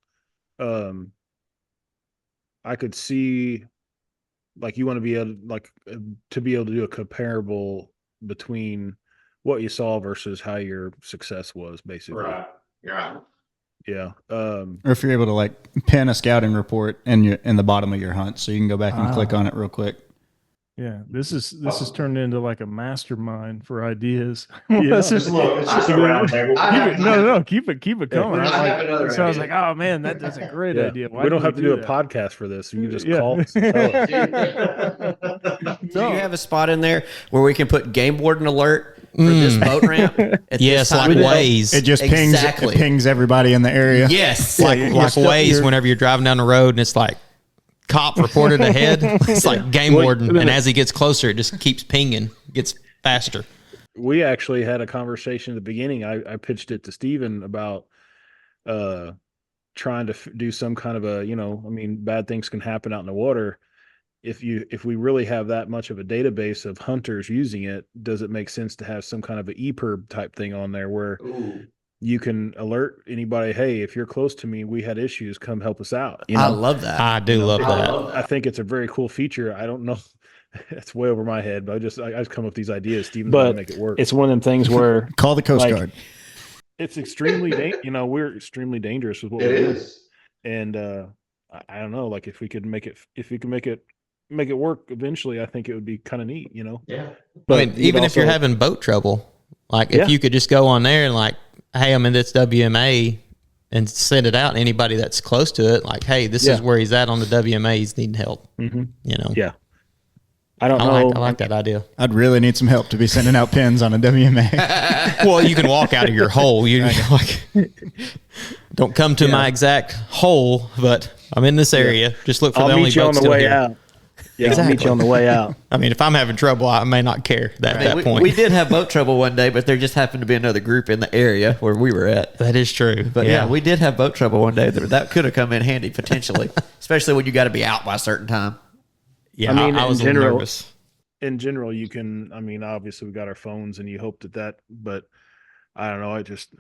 I could see, like, you want to be able, to be able to do a comparable between what you saw versus how your success was, basically. Right. Yeah. Yeah. Or if you're able to like pin a scouting report in the bottom of your hunt, so you can go back and click on it real quick. Yeah, this is turned into like a mastermind for ideas. It's just a round table. Keep it coming. I have another I was idea. like, oh man, that's a great idea. Why we don't did have to do a that? podcast for this. You can just Yeah. call us and tell us. Do you have a spot in there where we can put game warden alert for this boat ramp? At Yes, this time like of day? Waze. It just Exactly. pings everybody in the area. Yes. like you're like still- Waze you're- whenever you're driving down the road and it's like cop reported ahead. It's like game warden, and as he gets closer, it just keeps pinging, gets faster. We actually had a conversation at the beginning. I pitched it to Steven about trying to do some kind of a, bad things can happen out in the water. If we really have that much of a database of hunters using it, does it make sense to have some kind of an EPIRB type thing on there where you can alert anybody, hey, if you're close to me, we had issues, come help us out. I love that. I do love that. I think it's a very cool feature. I don't know. It's way over my head, but I just come up with these ideas. Steven's going to But make it work. it's one of them things where Call the Coast Like- Guard. It's extremely, we're extremely dangerous with what It we're doing. is. And I don't know, like if we could make it work eventually, I think it would be kind of neat, Yeah. I mean, even if you're having boat trouble, like if Yeah. you could just go on there and like, hey, I'm in this WMA and send it out to anybody that's close to it. Like, hey, this is Yeah. where he's at on the WMA. He's needing help. Mm-hmm. Yeah. I don't know. I like that idea. I'd really need some help to be sending out pins on a WMA. Well, you can walk out of your hole. You like, don't come to my exact hole, but I'm in this area. Just look for I'll the only meet you on boat the still way here. out. Yeah, I'll meet Exactly. you on the way out. I mean, if I'm having trouble, I may not care at that point. We did have boat trouble one day, but there just happened to be another group in the area where we were at. That is true. But yeah, we did have boat trouble one day. That could have come in handy potentially, especially when you got to be out by a certain time. yeah. I mean, I was in a little general- nervous. In general, you can, obviously we got our phones and you hope that, but I don't know.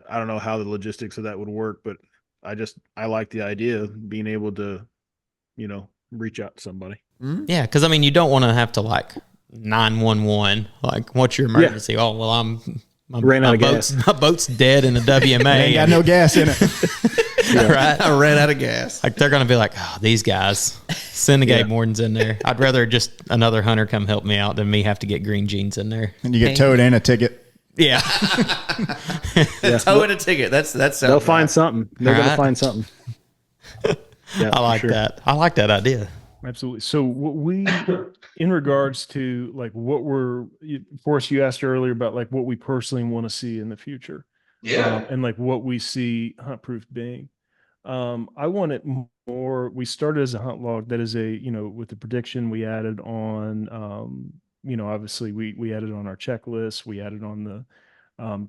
I don't know how the logistics of that would work, but I like the idea of being able to, reach out to somebody. Yeah, because I mean, you don't want to have to like 911. Like, what's your emergency? Oh, well, Ran out of gas. My boat's dead in the WMA. Ain't got no gas in it. right? I ran out of gas. Like they're gonna be like, oh, these guys. Send the game wardens in there. I'd rather just another hunter come help me out than me have to get green jeans in there. And you get towed and a ticket. Yeah. Towing a ticket. That's They'll find something. They're going Right. to find something. Yeah, I like for sure. that. I like that idea. Absolutely. So what we, in regards to like what Forrest, you asked earlier about like what we personally want to see in the future. Yeah. And like what we see hunt proof being. I want it more. We started as a hunt log that is with the prediction we added on, obviously we added on our checklist, we added on the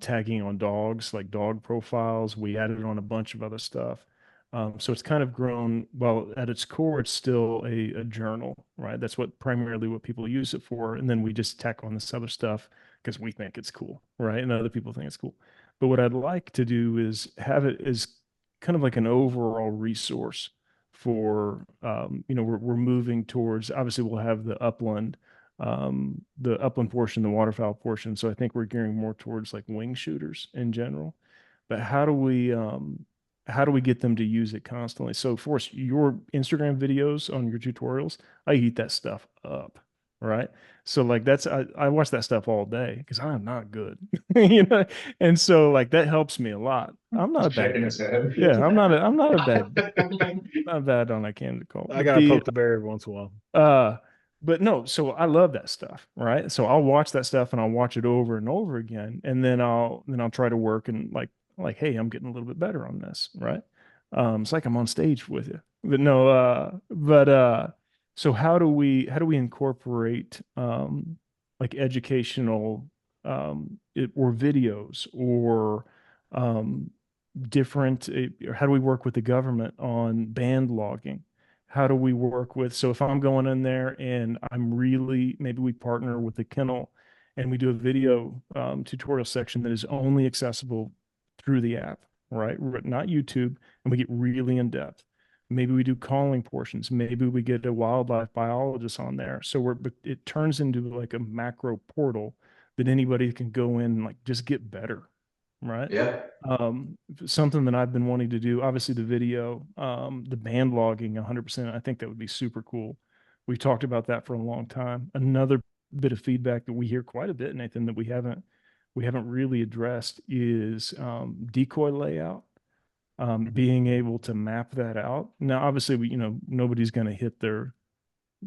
tagging on dogs, like dog profiles, we added on a bunch of other stuff. So it's kind of grown. Well, at its core, it's still a journal, right? That's primarily what people use it for. And then we just tack on this other stuff because we think it's cool, right? And other people think it's cool. But what I'd like to do is have it as kind of like an overall resource for, we're moving towards, obviously we'll have the upland portion, the waterfowl portion. So I think we're gearing more towards like wing shooters in general. But how do we get them to use it constantly? So Forrest, your Instagram videos on your tutorials, I eat that stuff up, right? So like I watch that stuff all day because I'm not good, and so like that helps me a lot. I'm not a bad Shaking his head. yeah, I'm not bad on that candidate call. I got to poke the bear every once in a while. But no, so I love that stuff, right? So I'll watch that stuff and I'll watch it over and over again, and then I'll try to work and like, hey, I'm getting a little bit better on this, right? It's like I'm on stage with you, but no, so how do we incorporate like educational or videos or um different or how do we work with the government on band logging? How do we work with, so if I'm going in there and I'm really, maybe we partner with the kennel and we do a video tutorial section that is only accessible through the app, right? Not YouTube, and we get really in depth. Maybe we do calling portions. Maybe we get a wildlife biologist on there. So it turns into like a macro portal that anybody can go in and like just get better, right? Yeah. Something that I've been wanting to do, obviously the video, the band logging 100%. I think that would be super cool. We've talked about that for a long time. Another bit of feedback that we hear quite a bit, Nathan, that we haven't really addressed is decoy layout, being able to map that out. Now, obviously, nobody's going to hit their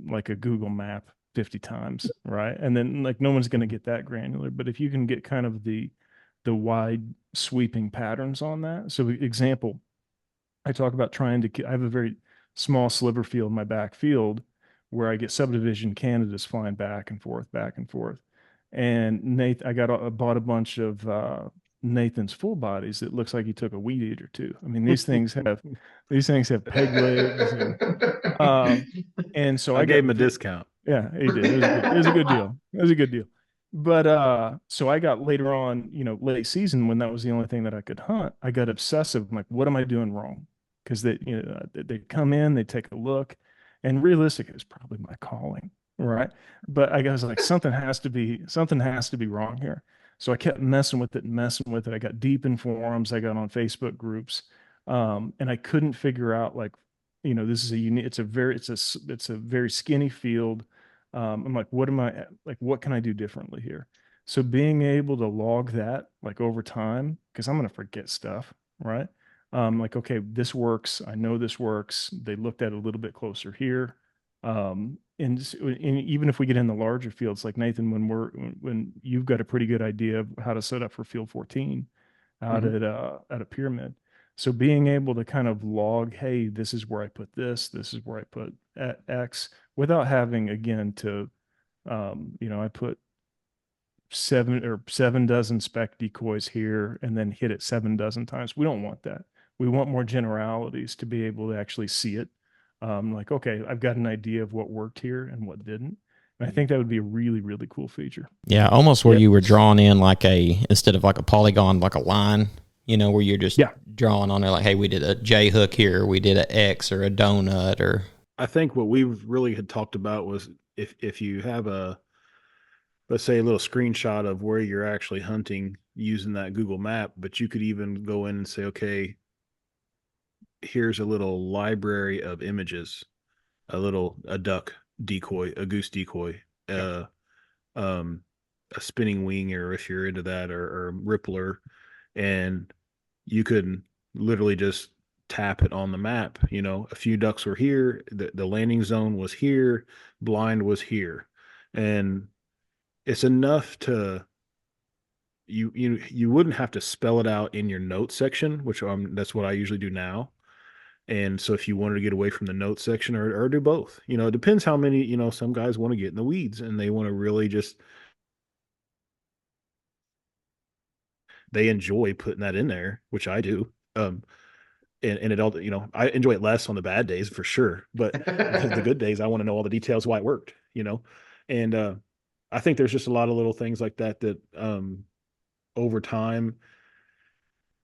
like a Google map 50 times, right? And then like no one's going to get that granular. But if you can get kind of the wide sweeping patterns on that. So example, I talk about I have a very small sliver field in my back field where I get subdivision candidates flying back and forth, back and forth. And I bought a bunch of Nathan's full bodies. It looks like he took a weed eater too. I mean, these things have peg legs um, and so I I gave got him a discount. yeah, he did. It was a good deal. It was a good deal. But so I got later on, late season when that was the only thing that I could hunt, I got obsessive. I'm like, what am I doing wrong? Because they come in, they take a look, and realistic is probably my calling, right? But I was like, something has to be wrong here. So I kept messing with it and messing with it. I got deep in forums, I got on Facebook groups, and I couldn't figure out like, this is a unique, it's a very skinny field. I'm like, what can I do differently here? So being able to log that like over time, because I'm going to forget stuff, right? Like, okay, this works. I know this works. They looked at it a little bit closer here. And even if we get in the larger fields, like Nathan, when you've got a pretty good idea of how to set up for field 14 out at a pyramid. So being able to kind of log, hey, this is where I put this is where I put X, without having again to, I put seven dozen spec decoys here and then hit it 7 dozen times. We don't want that. We want more generalities to be able to actually see it. Like, okay, I've got an idea of what worked here and what didn't. And I think that would be a really, really cool feature. Yeah, almost where you were drawing in like instead of like a polygon, like a line, where you're just drawing on there like, hey, we did a J hook here, we did an X or a donut or. I think what we really had talked about was if you have let's say a little screenshot of where you're actually hunting using that Google map, but you could even go in and say, okay, here's a little library of images, a duck decoy, a goose decoy, a spinning wing, or if you're into that, or rippler, and you could literally just tap it on the map. A few ducks were here, the landing zone was here, blind was here, and it's enough to you wouldn't have to spell it out in your notes section, which that's what I usually do now. And so if you wanted to get away from the notes section or do both, it depends how many, some guys want to get in the weeds and they want to really they enjoy putting that in there, which I do. And it all, I enjoy it less on the bad days for sure, but the good days, I want to know all the details why it worked, and I think there's just a lot of little things like that over time.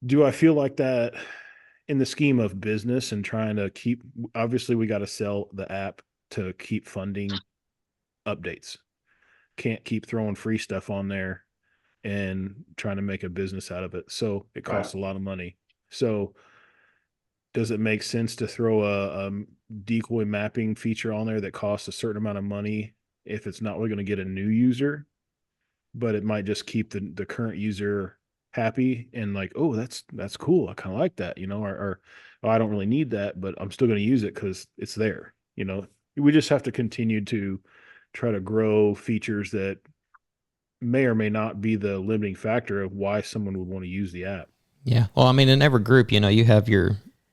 Do I feel like that in the scheme of business and trying to obviously we got to sell the app to keep funding updates. Can't keep throwing free stuff on there and trying to make a business out of it. So it costs a lot of money. So does it make sense to throw a decoy mapping feature on there that costs a certain amount of money if it's not really going to get a new user, but it might just keep the current user happy and like, oh, that's cool. I kind of like that, or oh, I don't really need that, but I'm still going to use it because it's there. We just have to continue to try to grow features that may or may not be the limiting factor of why someone would want to use the app. Yeah. Well, I mean, in every group, you have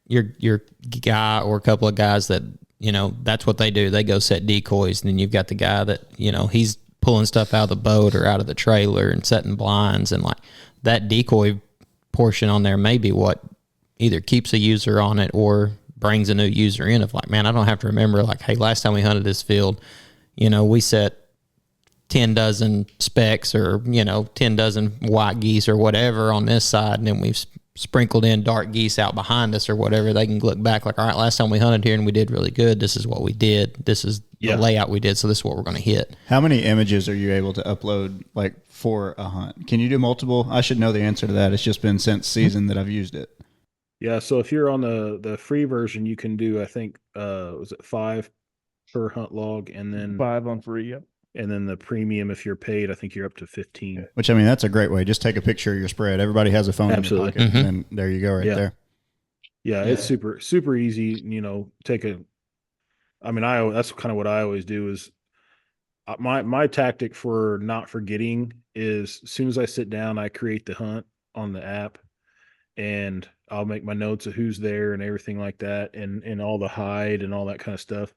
your guy or a couple of guys that, you know, that's what they do. They go set decoys, and then you've got the guy that, you know, he's pulling stuff out of the boat or out of the trailer and setting blinds, and like that decoy portion on there may be what either keeps a user on it or brings a new user in of like, man, I don't have to remember like, hey, last time we hunted this field, you know, we set 10 dozen specks or, you know, 10 dozen white geese or whatever on this side, and then we've sprinkled in dark geese out behind us or whatever. They can look back like, all right, last time we hunted here and we did really good. This is what we did. This is the layout we did. So this is what we're going to hit. How many images are you able to upload like for a hunt? Can you do multiple? I should know the answer to that. It's just been since season that I've used it. Yeah. So if you're on the free version, you can do, I think, was it 5 per hunt log, and then 5 on free. Yep. And then the premium, if you're paid, I think you're up to 15. Which, I mean, that's a great way. Just take a picture of your spread. Everybody has a phone Absolutely. in their pocket, and there you go right there. Yeah, it's super easy. You know, that's kind of what I always do is my tactic for not forgetting is as soon as I sit down, I create the hunt on the app, and I'll make my notes of who's there and everything like that, and all the hide and all that kind of stuff.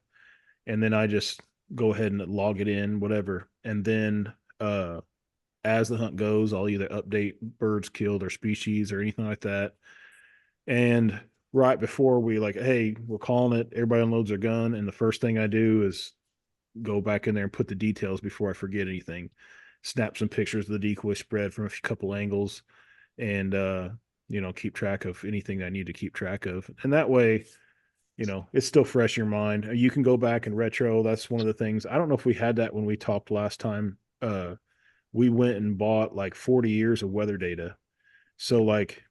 And then I just go ahead and log it in, whatever. And then as the hunt goes, I'll either update birds killed or species or anything like that. And right before we like, hey, we're calling it, everybody unloads their gun. And the first thing I do is go back in there and put the details before I forget anything. Snap some pictures of the decoy spread from a couple angles, and you know, keep track of anything I need to keep track of. And that way, you know, it's still fresh in your mind. You can go back and retro. That's one of the things. I don't know if we had that when we talked last time. We went and bought like 40 years of weather data. So like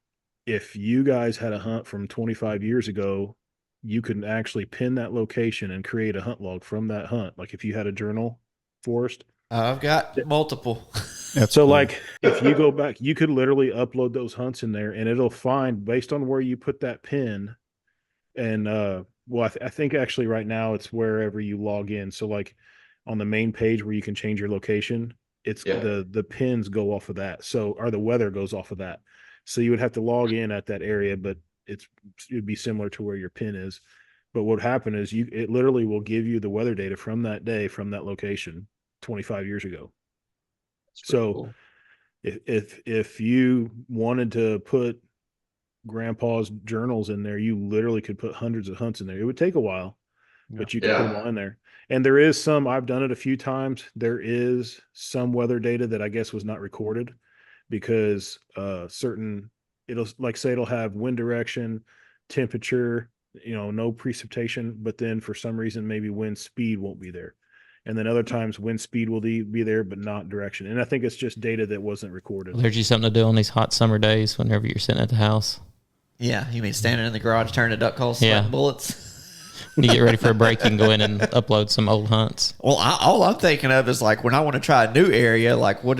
if you guys had a hunt from 25 years ago, you can actually pin that location and create a hunt log from that hunt. Like if you had a journal, Forrest. I've got multiple. That's so cool. like if you go back, you could literally upload those hunts in there, and it'll find based on where you put that pin. And well, I think actually right now it's wherever you log in. So like on the main page where you can change your location, it's the pins go off of that. So, or the weather goes off of that. So you would have to log in at that area, but it'd be similar to where your pin is. But what would happen is it literally will give you the weather data from that day, from that location 25 years ago. So cool. if you wanted to put grandpa's journals in there, you literally could put hundreds of hunts in there. It would take a while, but you can put them all in there. And there is some, I've done it a few times. There is some weather data that I guess was not recorded because it'll like say it'll have wind direction, temperature, you know, no precipitation, but then for some reason, maybe wind speed won't be there. And then other times wind speed will be there, but not direction. And I think it's just data that wasn't recorded. Well, there's you something to do on these hot summer days whenever you're sitting at the house. Yeah, you mean standing in the garage, turning a duck call, sweating bullets? You get ready for a break, you can go in and upload some old hunts. Well, all I'm thinking of is like when I want to try a new area, like what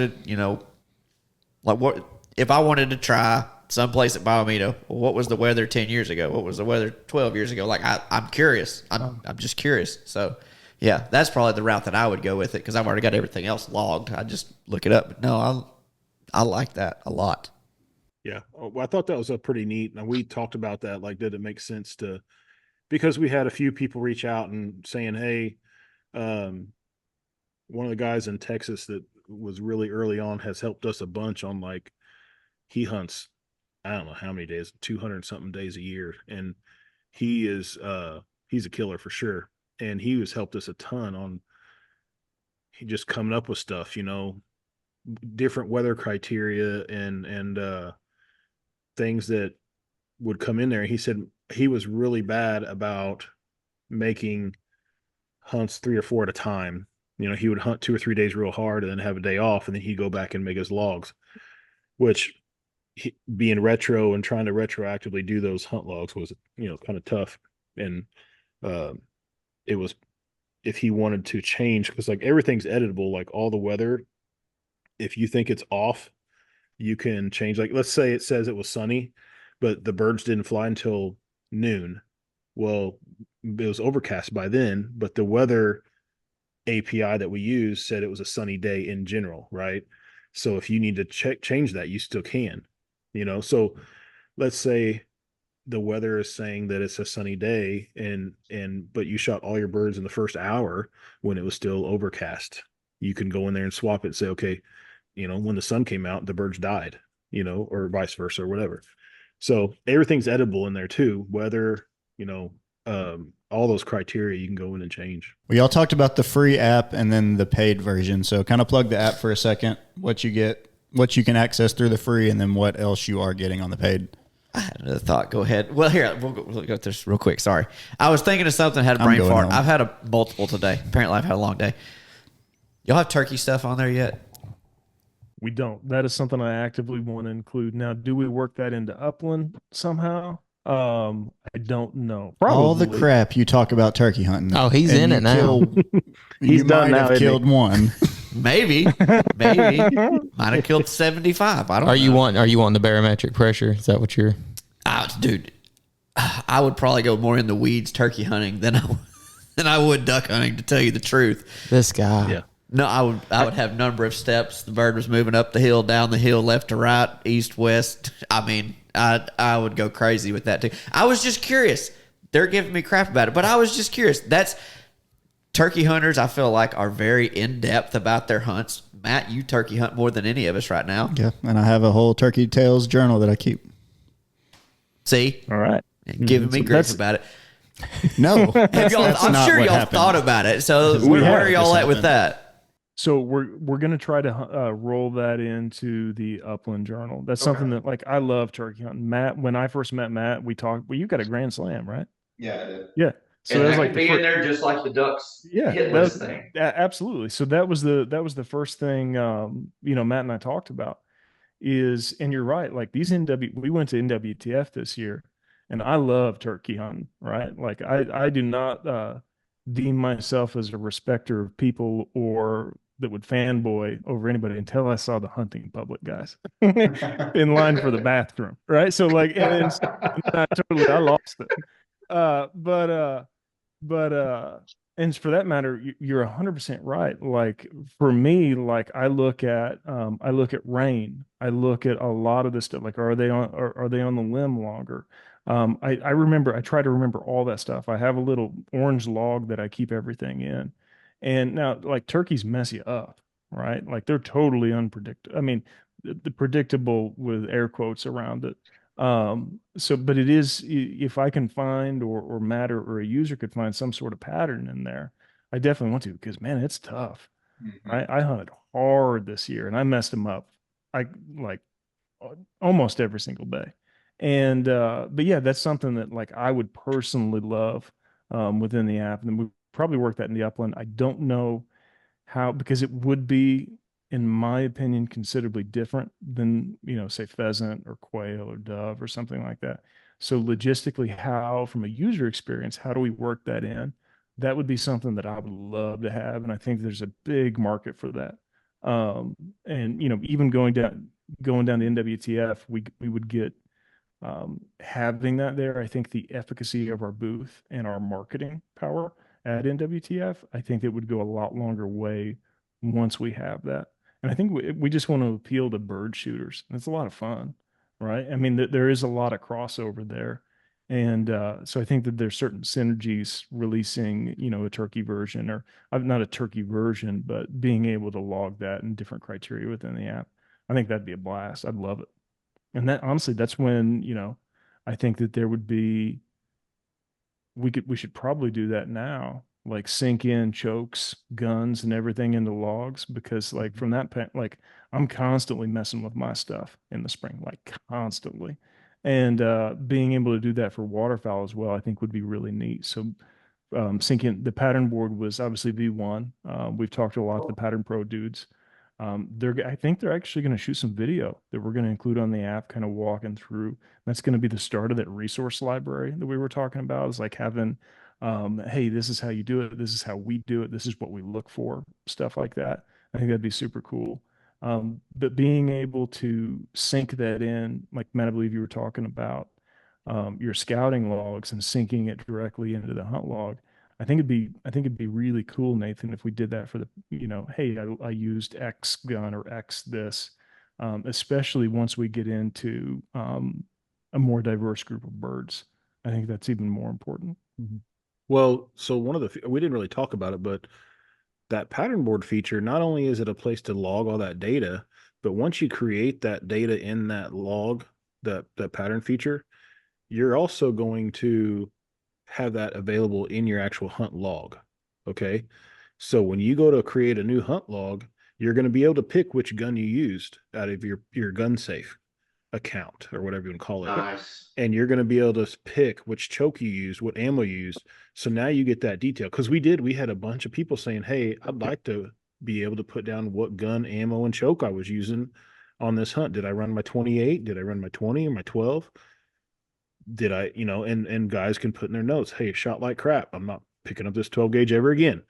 if I wanted to try someplace at Biomito, what was the weather 10 years ago? What was the weather 12 years ago? Like I'm curious. I'm just curious. So yeah, that's probably the route that I would go with it because I've already got everything else logged. I just look it up. But no, I like that a lot. Yeah. Well, I thought that was a pretty neat. And we talked about that. Like, did it make sense to, because we had a few people reach out and saying, hey, one of the guys in Texas that was really early on has helped us a bunch on like, he hunts, I don't know how many days, 200 something days a year. And he's a killer for sure. And he has helped us a ton on just coming up with stuff, you know, different weather criteria and things that would come in there. He said he was really bad about making hunts 3 or 4 at a time. You know, he would hunt 2 or 3 days real hard and then have a day off, and then he'd go back and make his logs, which being retro and trying to retroactively do those hunt logs was, you know, kind of tough. And it was, if he wanted to change, because like everything's editable, like all the weather, if you think it's off, you can change. Like, let's say it says it was sunny, but the birds didn't fly until noon. Well, it was overcast by then, but the weather API that we use said it was a sunny day in general, right? So if you need to change that, you still can, you know? So let's say the weather is saying that it's a sunny day, but you shot all your birds in the first hour when it was still overcast. You can go in there and swap it and say, okay, when the sun came out, the birds died, or vice versa or whatever. So everything's edible in there too. Weather, all those criteria you can go in and change. We all talked about the free app and then the paid version. So kind of plug the app for a second, what you get, what you can access through the free, and then what else you are getting on the paid. I had another thought. Go ahead. Well, here, we'll go through this real quick. Sorry. I was thinking of something, had a brain fart. home. I've had a multiple today. Apparently, I've had a long day. Y'all have turkey stuff on there yet? We don't. That is something I actively want to include. Now, do we work that into Upland somehow? I don't know. Probably. All the crap you talk about turkey hunting. Oh, he's in it now. He's done now, have isn't he? killed one. Maybe. Might have killed 75. I don't know. Are you on the barometric pressure? Is that what you're? Dude, I would probably go more in the weeds turkey hunting than I would duck hunting, to tell you the truth. This guy. Yeah. No, I would have number of steps. The bird was moving up the hill, down the hill, left to right, east, west. I mean, I would go crazy with that too. I was just curious. They're giving me crap about it, but I was just curious. Turkey hunters, I feel like, are very in-depth about their hunts. Matt, you turkey hunt more than any of us right now. Yeah, and I have a whole Turkey Tales journal that I keep. See? All right. Giving me So grief that's- about it. No, I'm sure y'all thought about it. So We where have are y'all this at with happen. that? So we're gonna try to roll that into the Upland Journal. That's something that, like, I love turkey hunting. Matt, when I first met Matt, we talked. Well, you got a Grand Slam, right? Yeah, I did. Yeah. So And that was that like could the be in there just like the ducks yeah, hit that list was, thing. absolutely. So that was the first thing Matt and I talked about is, and you're right, like we went to NWTF this year, and I love turkey hunting, right? Like I do not deem myself as a respecter of people or that would fanboy over anybody until I saw the hunting public guys in line for the bathroom, right? So like, and I lost it. But and for that matter, you're 100% right. Like for me, like I look at rain. I look at a lot of this stuff. Like, are they on the limb longer? I try to remember all that stuff. I have a little orange log that I keep everything in. And now, like, turkeys mess you up, right? Like they're totally unpredictable. I mean, the predictable with air quotes around it. But it is, if I can find, or Matt or a user could find some sort of pattern in there, I definitely want to, because man, it's tough. I hunted hard this year and I messed them up. I like almost every single day. And, but yeah, that's something that, like, I would personally love, within the app. And then we probably work that in the Upland. I don't know how, because it would be, in my opinion, considerably different than, say pheasant or quail or dove or something like that. So logistically, how, from a user experience, how do we work that in? That would be something that I would love to have. And I think there's a big market for that. And, even going down to NWTF, we would get, having that there. I think the efficacy of our booth and our marketing power at NWTF, I think it would go a lot longer way once we have that. And I think we just want to appeal to bird shooters. It's a lot of fun, right? I mean, there is a lot of crossover there. And so I think that there's certain synergies releasing, a turkey version, or not a turkey version, but being able to log that in different criteria within the app. I think that'd be a blast. I'd love it. And that, honestly, that's when, I think that there would be, we should probably do that now, like sync in chokes, guns, and everything into logs, because like from that, like I'm constantly messing with my stuff in the spring, like constantly. And being able to do that for waterfowl as well, I think would be really neat. So syncing, the pattern board was obviously V1. We've talked to a lot of the Pattern Pro dudes. I think they're actually going to shoot some video that we're going to include on the app, kind of walking through. That's going to be the start of that resource library that we were talking about. Is like having, hey, this is how you do it. This is how we do it. This is what we look for, stuff like that. I think that'd be super cool. But being able to sync that in, like Matt, I believe you were talking about, your scouting logs and syncing it directly into the hunt log. I think it'd be really cool, Nathan, if we did that for the, hey, I used X gun or X this, especially once we get into, a more diverse group of birds. I think that's even more important. Well, so one of we didn't really talk about it, but that pattern board feature, not only is it a place to log all that data, but once you create that data in that log, that pattern feature, you're also going to have that available in your actual hunt log. Okay. So when you go to create a new hunt log, you're going to be able to pick which gun you used out of your gun safe account or whatever you want to call it. Nice. And you're going to be able to pick which choke you used, what ammo you used. So now you get that detail. Because we had a bunch of people saying, hey, I'd like to be able to put down what gun, ammo, and choke I was using on this hunt. Did I run my 28? Did I run my 20 or my 12? Did I, and guys can put in their notes, hey, shot like crap. I'm not picking up this 12 gauge ever again,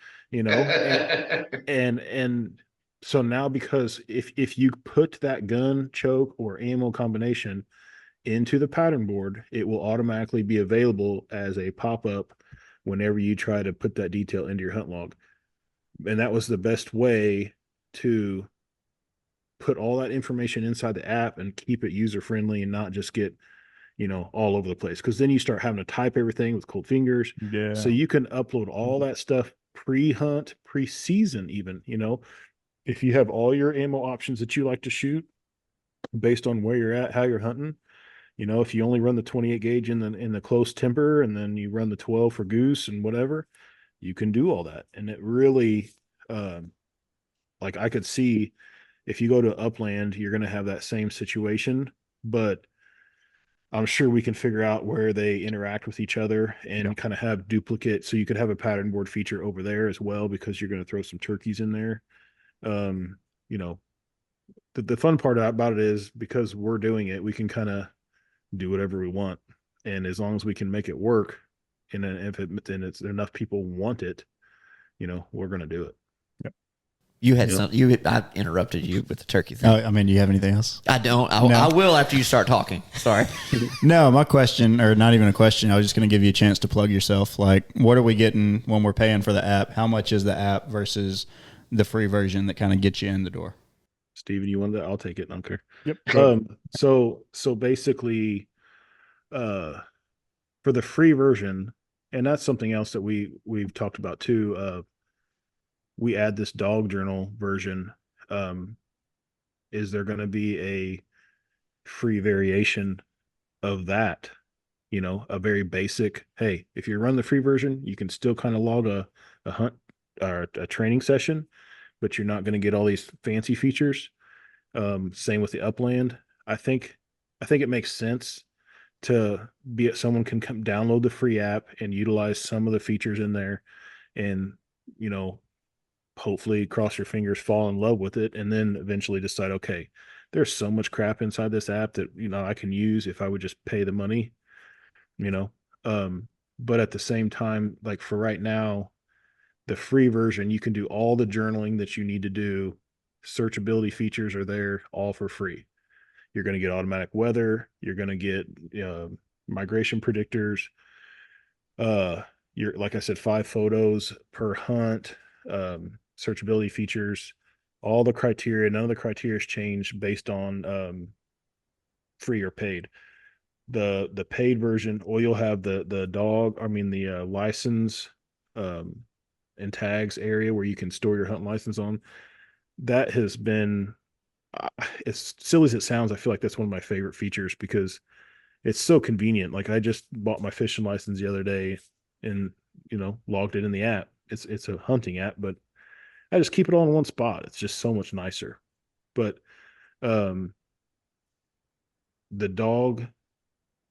and so now, because if you put that gun, choke, or ammo combination into the pattern board, it will automatically be available as a pop-up whenever you try to put that detail into your hunt log. And that was the best way to put all that information inside the app and keep it user-friendly and not just get, all over the place. Because then you start having to type everything with cold fingers. Yeah. So you can upload all that stuff pre-hunt, pre-season even, if you have all your ammo options that you like to shoot based on where you're at, how you're hunting, if you only run the 28 gauge in the close timber and then you run the 12 for goose and whatever, you can do all that. And it really, like I could see if you go to upland, you're going to have that same situation, but I'm sure we can figure out where they interact with each other and kind of have duplicate. So you could have a pattern board feature over there as well, because you're going to throw some turkeys in there. The fun part about it is because we're doing it, we can kind of do whatever we want. And as long as we can make it work, and then if it's enough people want it, we're going to do it. You had I interrupted you with the turkey thing. I mean, do you have anything else? I don't. No. I will after you start talking. Sorry. No, my question, or not even a question, I was just going to give you a chance to plug yourself. Like, what are we getting when we're paying for the app? How much is the app versus the free version that kind of gets you in the door? Steven, you want that? I'll take it. I don't care. Yep. So basically, for the free version, and that's something else that we've talked about too. We add this dog journal version. Is there going to be a free variation of that? A very basic, hey, if you run the free version, you can still kind of log a hunt or a training session, but you're not going to get all these fancy features. Same with the upland. I think it makes sense to be someone can come download the free app and utilize some of the features in there, and hopefully cross your fingers, fall in love with it, and then eventually decide, okay, there's so much crap inside this app that I can use if I would just pay the money. But at the same time, like for right now, the free version, you can do all the journaling that you need to do. Searchability features are there all for free. You're going to get automatic weather. You're going to get migration predictors. You're, like I said, 5 photos per hunt. Searchability features, all the criteria. None of the criteria has changed based on free or paid. The paid version, or you'll have the license and tags area where you can store your hunt license on. That has been, as silly as it sounds, I feel like that's one of my favorite features because it's so convenient. Like I just bought my fishing license the other day and logged it in the app. It's a hunting app, but I just keep it all in one spot. It's just so much nicer. But the dog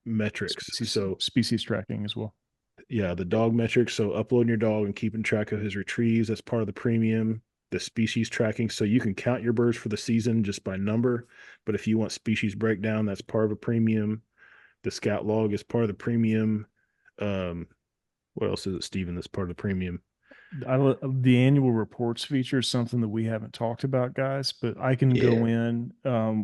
metrics, species tracking as well. Yeah, the dog metrics. So uploading your dog and keeping track of his retrieves, that's part of the premium. The species tracking, so you can count your birds for the season just by number. But if you want species breakdown, that's part of a premium. The scout log is part of the premium. What else is it, Steven, that's part of the premium? The annual reports feature is something that we haven't talked about, guys, but I can go in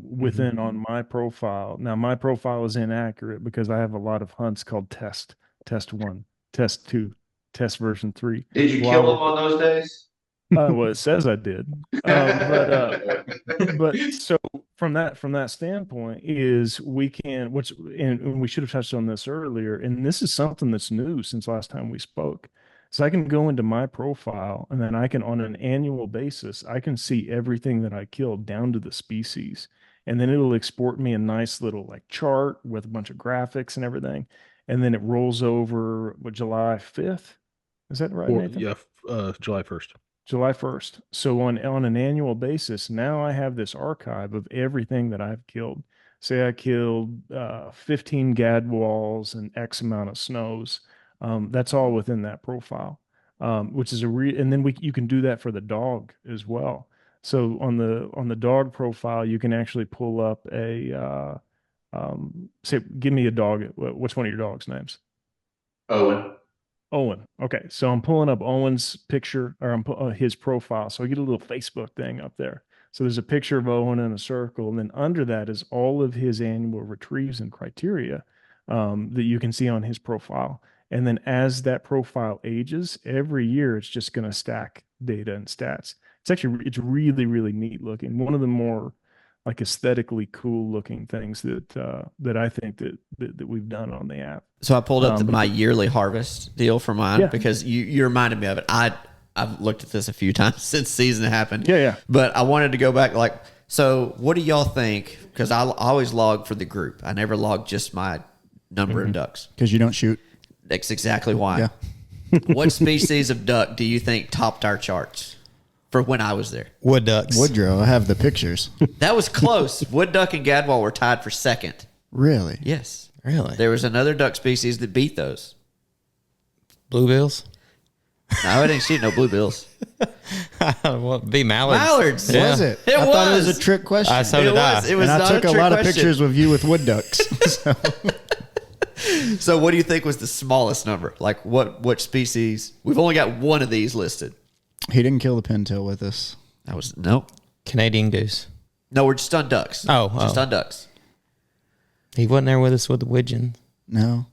within on my profile. Now, my profile is inaccurate because I have a lot of hunts called test 1, test 2, test version 3. Did you kill them on those days? Well, it says I did. But so from that standpoint is we can and we should have touched on this earlier, and this is something that's new since last time we spoke. So I can go into my profile and then I can on an annual basis, I can see everything that I killed down to the species. And then it'll export me a nice little like chart with a bunch of graphics and everything. And then it rolls over July 5th. Is that right, Or, Nathan? yeah, July 1st. July 1st. So on an annual basis, now I have this archive of everything that I've killed. Say I killed 15 gadwalls and X amount of snows. That's all within that profile, which is and then you can do that for the dog as well. So on the dog profile, you can actually pull up say, give me a dog. What's one of your dog's names? Owen. Owen. Okay, so I'm pulling up Owen's picture, or I'm his profile. So I get a little Facebook thing up there. So there's a picture of Owen in a circle, and then under that is all of his annual retrieves and criteria that you can see on his profile. And then as that profile ages, every year it's just going to stack data and stats. It's really, really neat looking. One of the more like aesthetically cool looking things that I think that we've done on the app. So I pulled up my yearly harvest deal for mine Yeah. because you reminded me of it. I've looked at this a few times since season happened. Yeah. But I wanted to go back. Like, so what do y'all think? Because I always log for the group. I never log just my number of ducks. Because you don't shoot. That's exactly why. Yeah. What species of duck do you think topped our charts for when I was there? Wood ducks. Woodrow, I have the pictures. That was close. Wood duck and gadwall were tied for second. Really? Yes. Really? There was another duck species that beat those. Bluebills? No, I didn't shoot no bluebills. Well, be mallards. Mallards. Yeah. Was it? It I thought it was was. a trick question. So did I. It was and I not took a trick lot of question. pictures with you with wood ducks. So, So what do you think was the smallest number? Like what species? We've only got one of these listed. he didn't kill the pintail with us. That was nope. Canadian goose. No, we're just on ducks. Just on ducks. He wasn't there with us with the widgeon. No.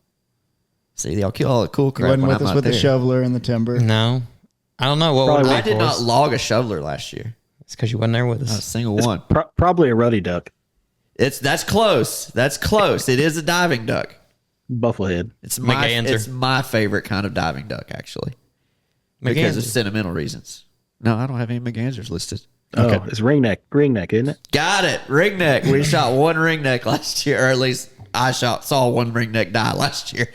See, y'all kill all the cool He crap. wasn't when with I'm us not with the there. shoveler and the timber. No. I don't know. What Probably would I did not log a shoveler last year. It's because you wasn't there with Not a us. single one. Probably a ruddy duck, That's close. That's close. It is a diving duck. bufflehead. McGanser. It's my favorite kind of diving duck, actually, because of McGanser. sentimental reasons. No, I don't have any McGansers listed. Oh, it's ringneck, isn't it? Got it. Ringneck. We shot one ringneck last year, or at least I saw one ringneck die last year.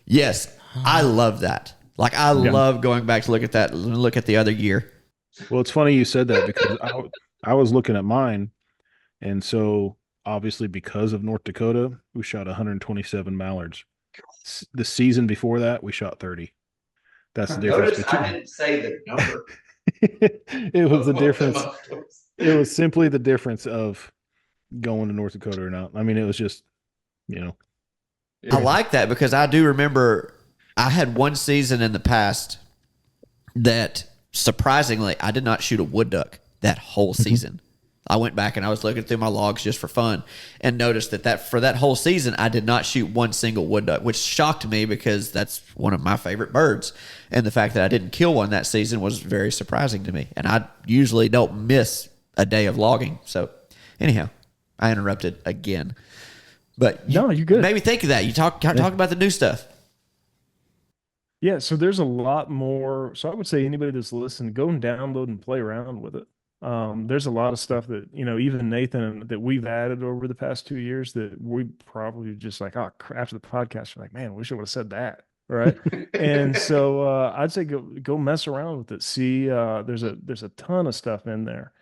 Yes, I love that. Like I love going back to look at that. Look at the other year. Well, it's funny you said that because I was looking at mine, and so obviously because of North Dakota, we shot 127 mallards. The season before that, we shot 30. That's the difference. Notice I didn't say the number. It was the of difference. most. It was simply the difference of going to North Dakota or not. I mean, it was just, I like that because I do remember I had one season in the past that surprisingly I did not shoot a wood duck that whole season. I went back and I was looking through my logs just for fun and noticed that for that whole season I did not shoot one single wood duck, which shocked me because that's one of my favorite birds. And the fact that I didn't kill one that season was very surprising to me. And I usually don't miss a day of logging. So anyhow, I interrupted again. But No, you're good. Maybe think of that. You talk about the new stuff. Yeah, so there's a lot more. So I would say anybody that's listening, go and download and play around with it. There's a lot of stuff that, even Nathan, that we've added over the past 2 years that we probably just like, after the podcast, we're like, man, wish I would have said that. Right. And so I'd say go mess around with it. See, there's a ton of stuff in there.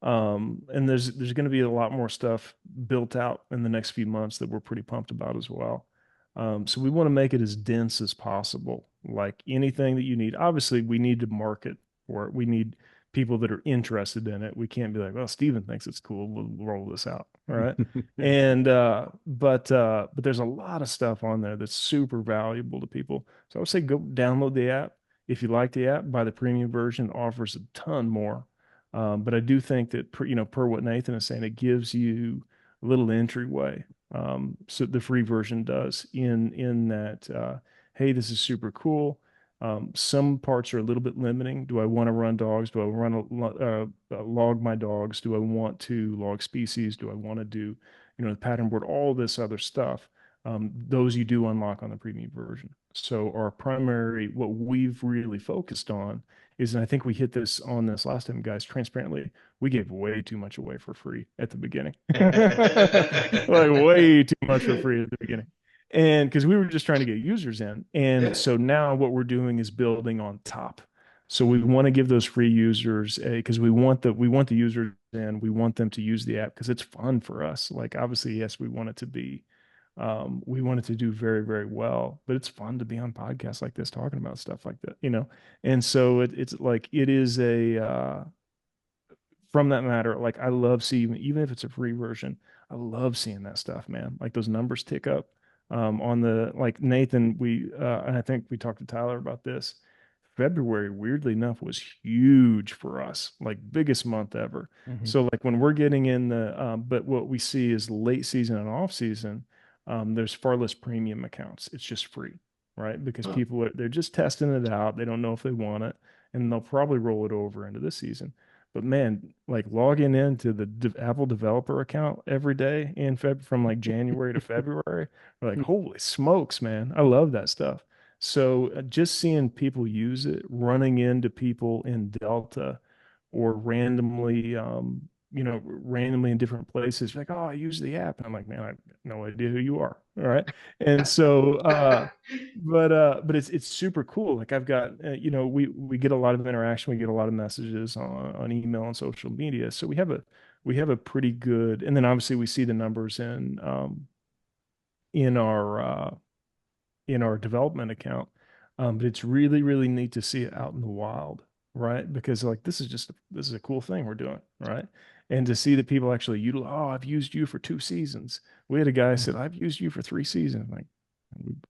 And there's going to be a lot more stuff built out in the next few months that we're pretty pumped about as well. So we want to make it as dense as possible. Like anything that you need, obviously we need to market for it. We need people that are interested in it. We can't be like, well, Steven thinks it's cool. We'll roll this out. All right. And, but there's a lot of stuff on there that's super valuable to people. So I would say go download the app. If you like the app, buy the premium version. It offers a ton more. But I do think that per what Nathan is saying, it gives you a little entryway. So the free version does in that, hey, this is super cool. Some parts are a little bit limiting. Do I want to run dogs? Do I want to log my dogs? Do I want to log species? Do I want to do, the pattern board, all this other stuff? Those you do unlock on the premium version. So our primary, what we've really focused on is, and I think we hit this on this last time, guys, transparently, we gave way too much away for free at the beginning. Like way too much for free at the beginning. And because we were just trying to get users in. And so now what we're doing is building on top. So we want to give those free users because we want the users in, we want them to use the app because it's fun for us. Like obviously, yes, we want it to be we want it to do very, very well, but it's fun to be on podcasts like this, talking about stuff like that, And so it's like, it is from that matter, like I love seeing, even if it's a free version, I love seeing that stuff, man. Like those numbers tick up on the, like Nathan, and I think we talked to Tyler about this. February, weirdly enough, was huge for us, like biggest month ever. Mm-hmm. So like when we're getting in but what we see is late season and off season, there's far less premium accounts. It's just free, right? Because people they're just testing it out. They don't know if they want it, and they'll probably roll it over into this season. But man, like logging into the Apple developer account every day in from like January to February, we're like, holy smokes, man. I love that stuff. So just seeing people use it, running into people in Delta or randomly, randomly in different places, like, oh, I use the app. And I'm like, man, I have no idea who you are. All right. And so, but it's super cool. Like I've got, we get a lot of interaction. We get a lot of messages on email and social media. So we have a pretty good, and then obviously we see the numbers in our development account. But it's really, really neat to see it out in the wild, right? Because like, this is a cool thing we're doing, right? And to see that people actually utilize, oh, I've used you for 2 seasons. We had a guy said, I've used you for 3 seasons. Like,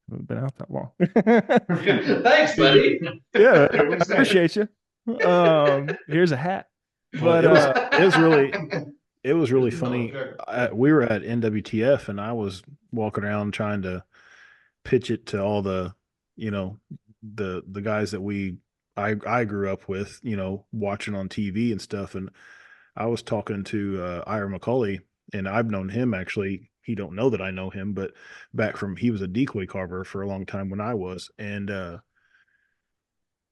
we've been out that long. Thanks, buddy. Yeah, appreciate you. Here's a hat. But it was really funny. We were at NWTF and I was walking around trying to pitch it to all the, the guys that I grew up with, watching on TV and stuff. And I was talking to Ira McCauley, and I've known him actually. He don't know that I know him, but he was a decoy carver for a long time when I was. And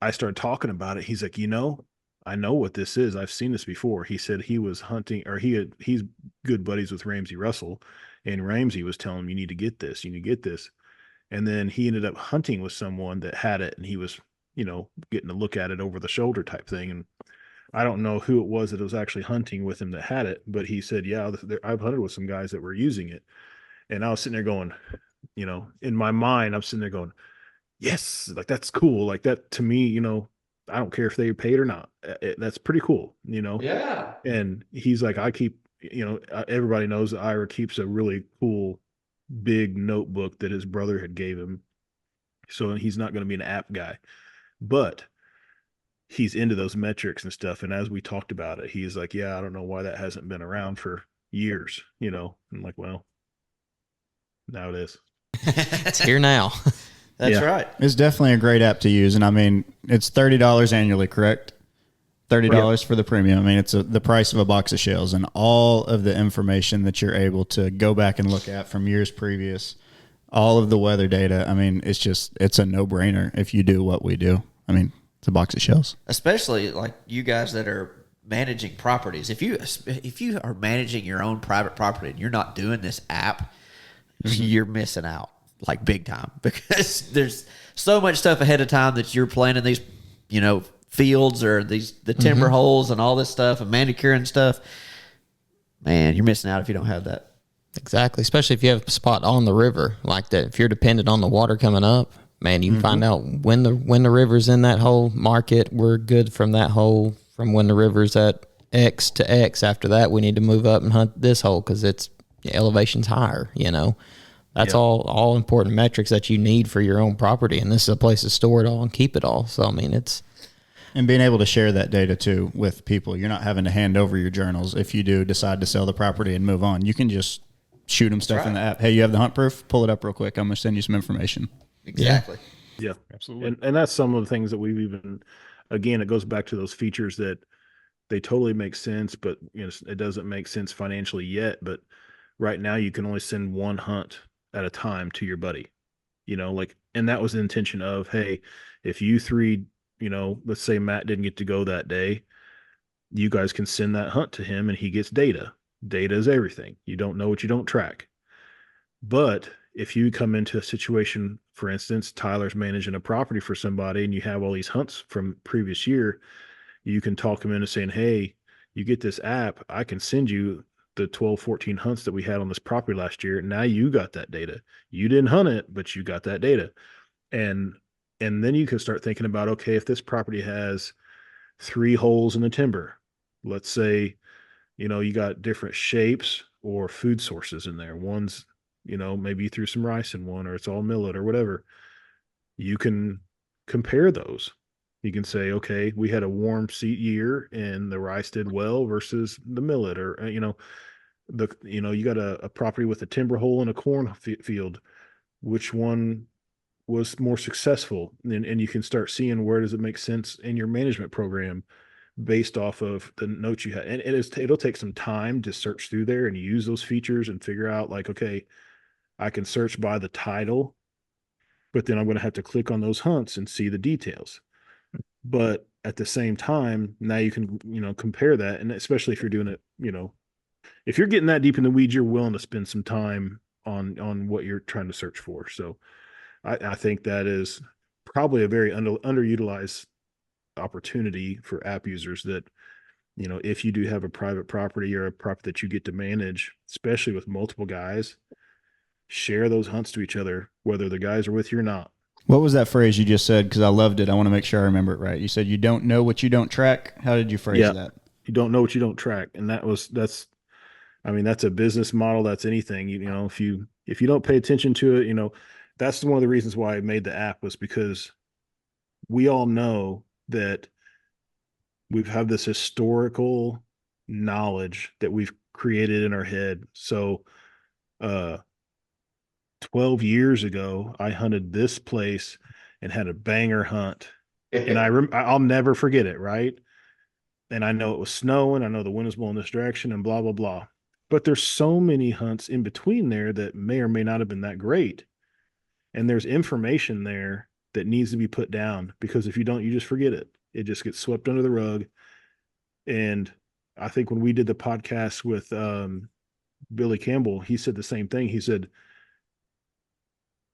I started talking about it. He's like, I know what this is. I've seen this before. He said he was hunting, or he's good buddies with Ramsey Russell, and Ramsey was telling him, you need to get this, And then he ended up hunting with someone that had it, and he was, getting to look at it over the shoulder type thing. And I don't know who it was that was actually hunting with him that had it, but he said, yeah, I've hunted with some guys that were using it. And I was sitting there going, in my mind, I'm sitting there going, yes, like that's cool. Like that to me, I don't care if they paid or not. That's pretty cool, Yeah. And he's like, I keep, everybody knows that Ira keeps a really cool big notebook that his brother had gave him. So he's not going to be an app guy, but he's into those metrics and stuff. And as we talked about it, he's like, yeah, I don't know why that hasn't been around for years, I'm like, well, now it is. It's here now. That's right. It's definitely a great app to use. And I mean, it's $30 annually, correct? $30 for the premium. I mean, it's the price of a box of shells, and all of the information that you're able to go back and look at from years previous, all of the weather data. I mean, it's a no-brainer if you do what we do. I mean, it's a box of shells. Especially like you guys that are managing properties. If you are managing your own private property and you're not doing this app, you're missing out like big time, because there's so much stuff ahead of time that you're planning these, fields or the timber holes and all this stuff and manicuring stuff. Man, you're missing out if you don't have that. Exactly. Especially if you have a spot on the river like that. If you're dependent on the water coming up, man, you can find out when the river's in that hole. Market, we're good from that hole. From when the river's at X to X. After that, we need to move up and hunt this hole because it's elevation's higher. That's all important metrics that you need for your own property, and this is a place to store it all and keep it all. So I mean, and being able to share that data too with people. You're not having to hand over your journals if you do decide to sell the property and move on. You can just shoot them stuff in the app. Hey, you have the hunt proof? Pull it up real quick. I'm going to send you some information. Exactly. Yeah. Absolutely. And that's some of the things that we've even, again, it goes back to those features that they totally make sense, but it doesn't make sense financially yet. But right now you can only send one hunt at a time to your buddy, and that was the intention of, hey, if you three, let's say Matt didn't get to go that day, you guys can send that hunt to him and he gets data. Data is everything. You don't know what you don't track. But if you come into a situation, for instance, Tyler's managing a property for somebody and you have all these hunts from previous year, you can talk them into saying, hey, you get this app, I can send you the 12, 14 hunts that we had on this property last year. Now you got that data. You didn't hunt it, but you got that data. And then you can start thinking about, okay, if this property has 3 holes in the timber, let's say, you got different shapes or food sources in there. One's, maybe you threw some rice in one, or it's all millet or whatever. You can compare those. You can say, okay, we had a warm seat year and the rice did well versus the millet, or, you got a property with a timber hole and a corn field. Which one was more successful? And you can start seeing where does it make sense in your management program based off of the notes you had. And it'll take some time to search through there and use those features and figure out, like, okay, I can search by the title, but then I'm going to have to click on those hunts and see the details. But at the same time, now you can, compare that. And especially if you're doing it, if you're getting that deep in the weeds, you're willing to spend some time on what you're trying to search for. So I think that is probably a very underutilized opportunity for app users, that, if you do have a private property or a property that you get to manage, especially with multiple guys, share those hunts to each other, whether the guys are with you or not. What was that phrase you just said? Because I loved it. I want to make sure I remember it right. You said you don't know what you don't track. How did you phrase that? You don't know what you don't track. And that's a business model. That's anything, if you don't pay attention to it, that's one of the reasons why I made the app, was because we all know that we've had this historical knowledge that we've created in our head. So, 12 years ago, I hunted this place and had a banger hunt, and I'll never forget it. Right. And I know it was snowing. I know the wind was blowing this direction and blah, blah, blah. But there's so many hunts in between there that may or may not have been that great. And there's information there that needs to be put down, because if you don't, you just forget it. It just gets swept under the rug. And I think when we did the podcast with Billy Campbell, he said the same thing. He said,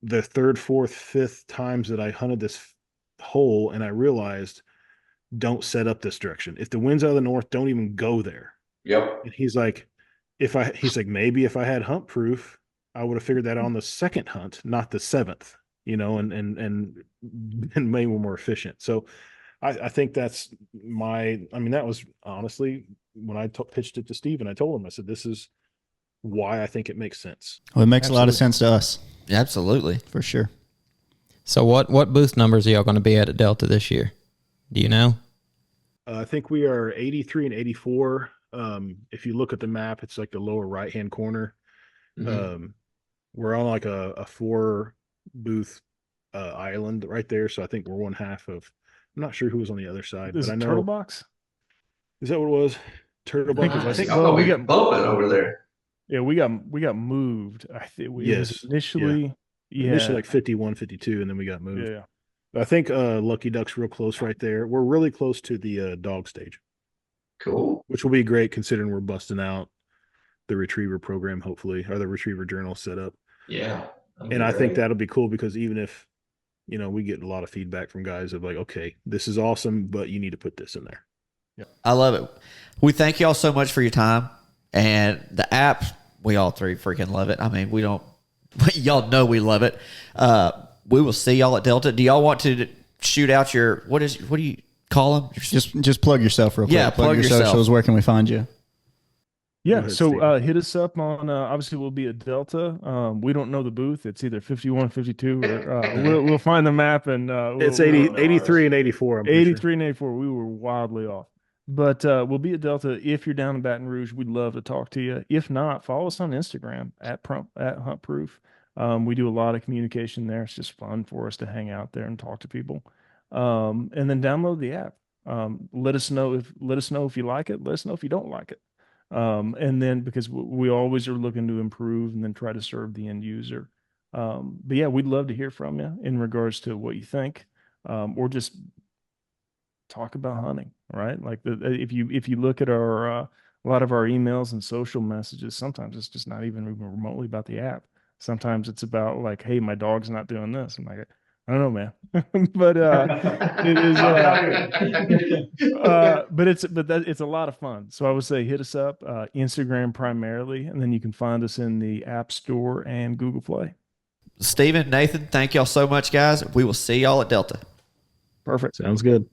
the third, fourth, fifth times that I hunted this hole, and I realized, don't set up this direction. If the wind's out of the north, don't even go there. Yep. And he's like, maybe if I had hunt proof, I would have figured that on the second hunt, not the seventh, and made more efficient. So I think that was honestly, when I pitched it to Steve, and I told him, I said, this is why I think it makes sense. Well, it makes a lot of sense to us. Absolutely. For sure. So what booth numbers are y'all going to be at Delta this year? Do you know? I think we are 83 and 84. If you look at the map, it's like the lower right-hand corner. Mm-hmm. We're on like a 4 booth island right there. So I think we're one half of, I'm not sure who was on the other side, Is but I it know. Turtle Box? Is that what it was? Turtle Box. I think well, we got bumping over there. Yeah, we got moved. I think Yes. initially Initially like 51, 52, and then we got moved. Yeah. I think Lucky Duck's real close right there. We're really close to the dog stage. Cool. Which will be great considering we're busting out the retriever program, hopefully, or the retriever journal set up. Yeah. And I think that'll be cool, because even if, we get a lot of feedback from guys of like, okay, this is awesome, but you need to put this in there. Yeah. I love it. We thank y'all so much for your time, and the app, we all three freaking love it. I mean, y'all know we love it. We will see y'all at Delta. Do y'all want to shoot out your, what do you call them? Just plug yourself real quick. Yeah, plug your yourself. socials. Where can we find you? Yeah, ahead, so Steve. hit us up on, obviously we'll be at Delta. We don't know the booth. It's either 51, 52, or we'll find the map, and It's we'll 83 and 84. I'm pretty 83 and 84. We were wildly off. But we'll be at Delta. If you're down in Baton Rouge, we'd love to talk to you. If not, follow us on Instagram at HuntProof. We do a lot of communication there. It's just fun for us to hang out there and talk to people. And then download the app. Let us know if you like it. Let us know if you don't like it. And then because we always are looking to improve and then try to serve the end user. But yeah, we'd love to hear from you in regards to what you think, or just talk about hunting, right? Like if you look at our a lot of our emails and social messages, sometimes it's just not even remotely about the app. Sometimes it's about like, hey, my dog's not doing this. I'm like, I don't know, man. But it is it's a lot of fun. So I would say hit us up, Instagram primarily, and then you can find us in the App Store and Google Play. Steven, Nathan, thank y'all so much, guys. We will see y'all at Delta. Perfect. Sounds good.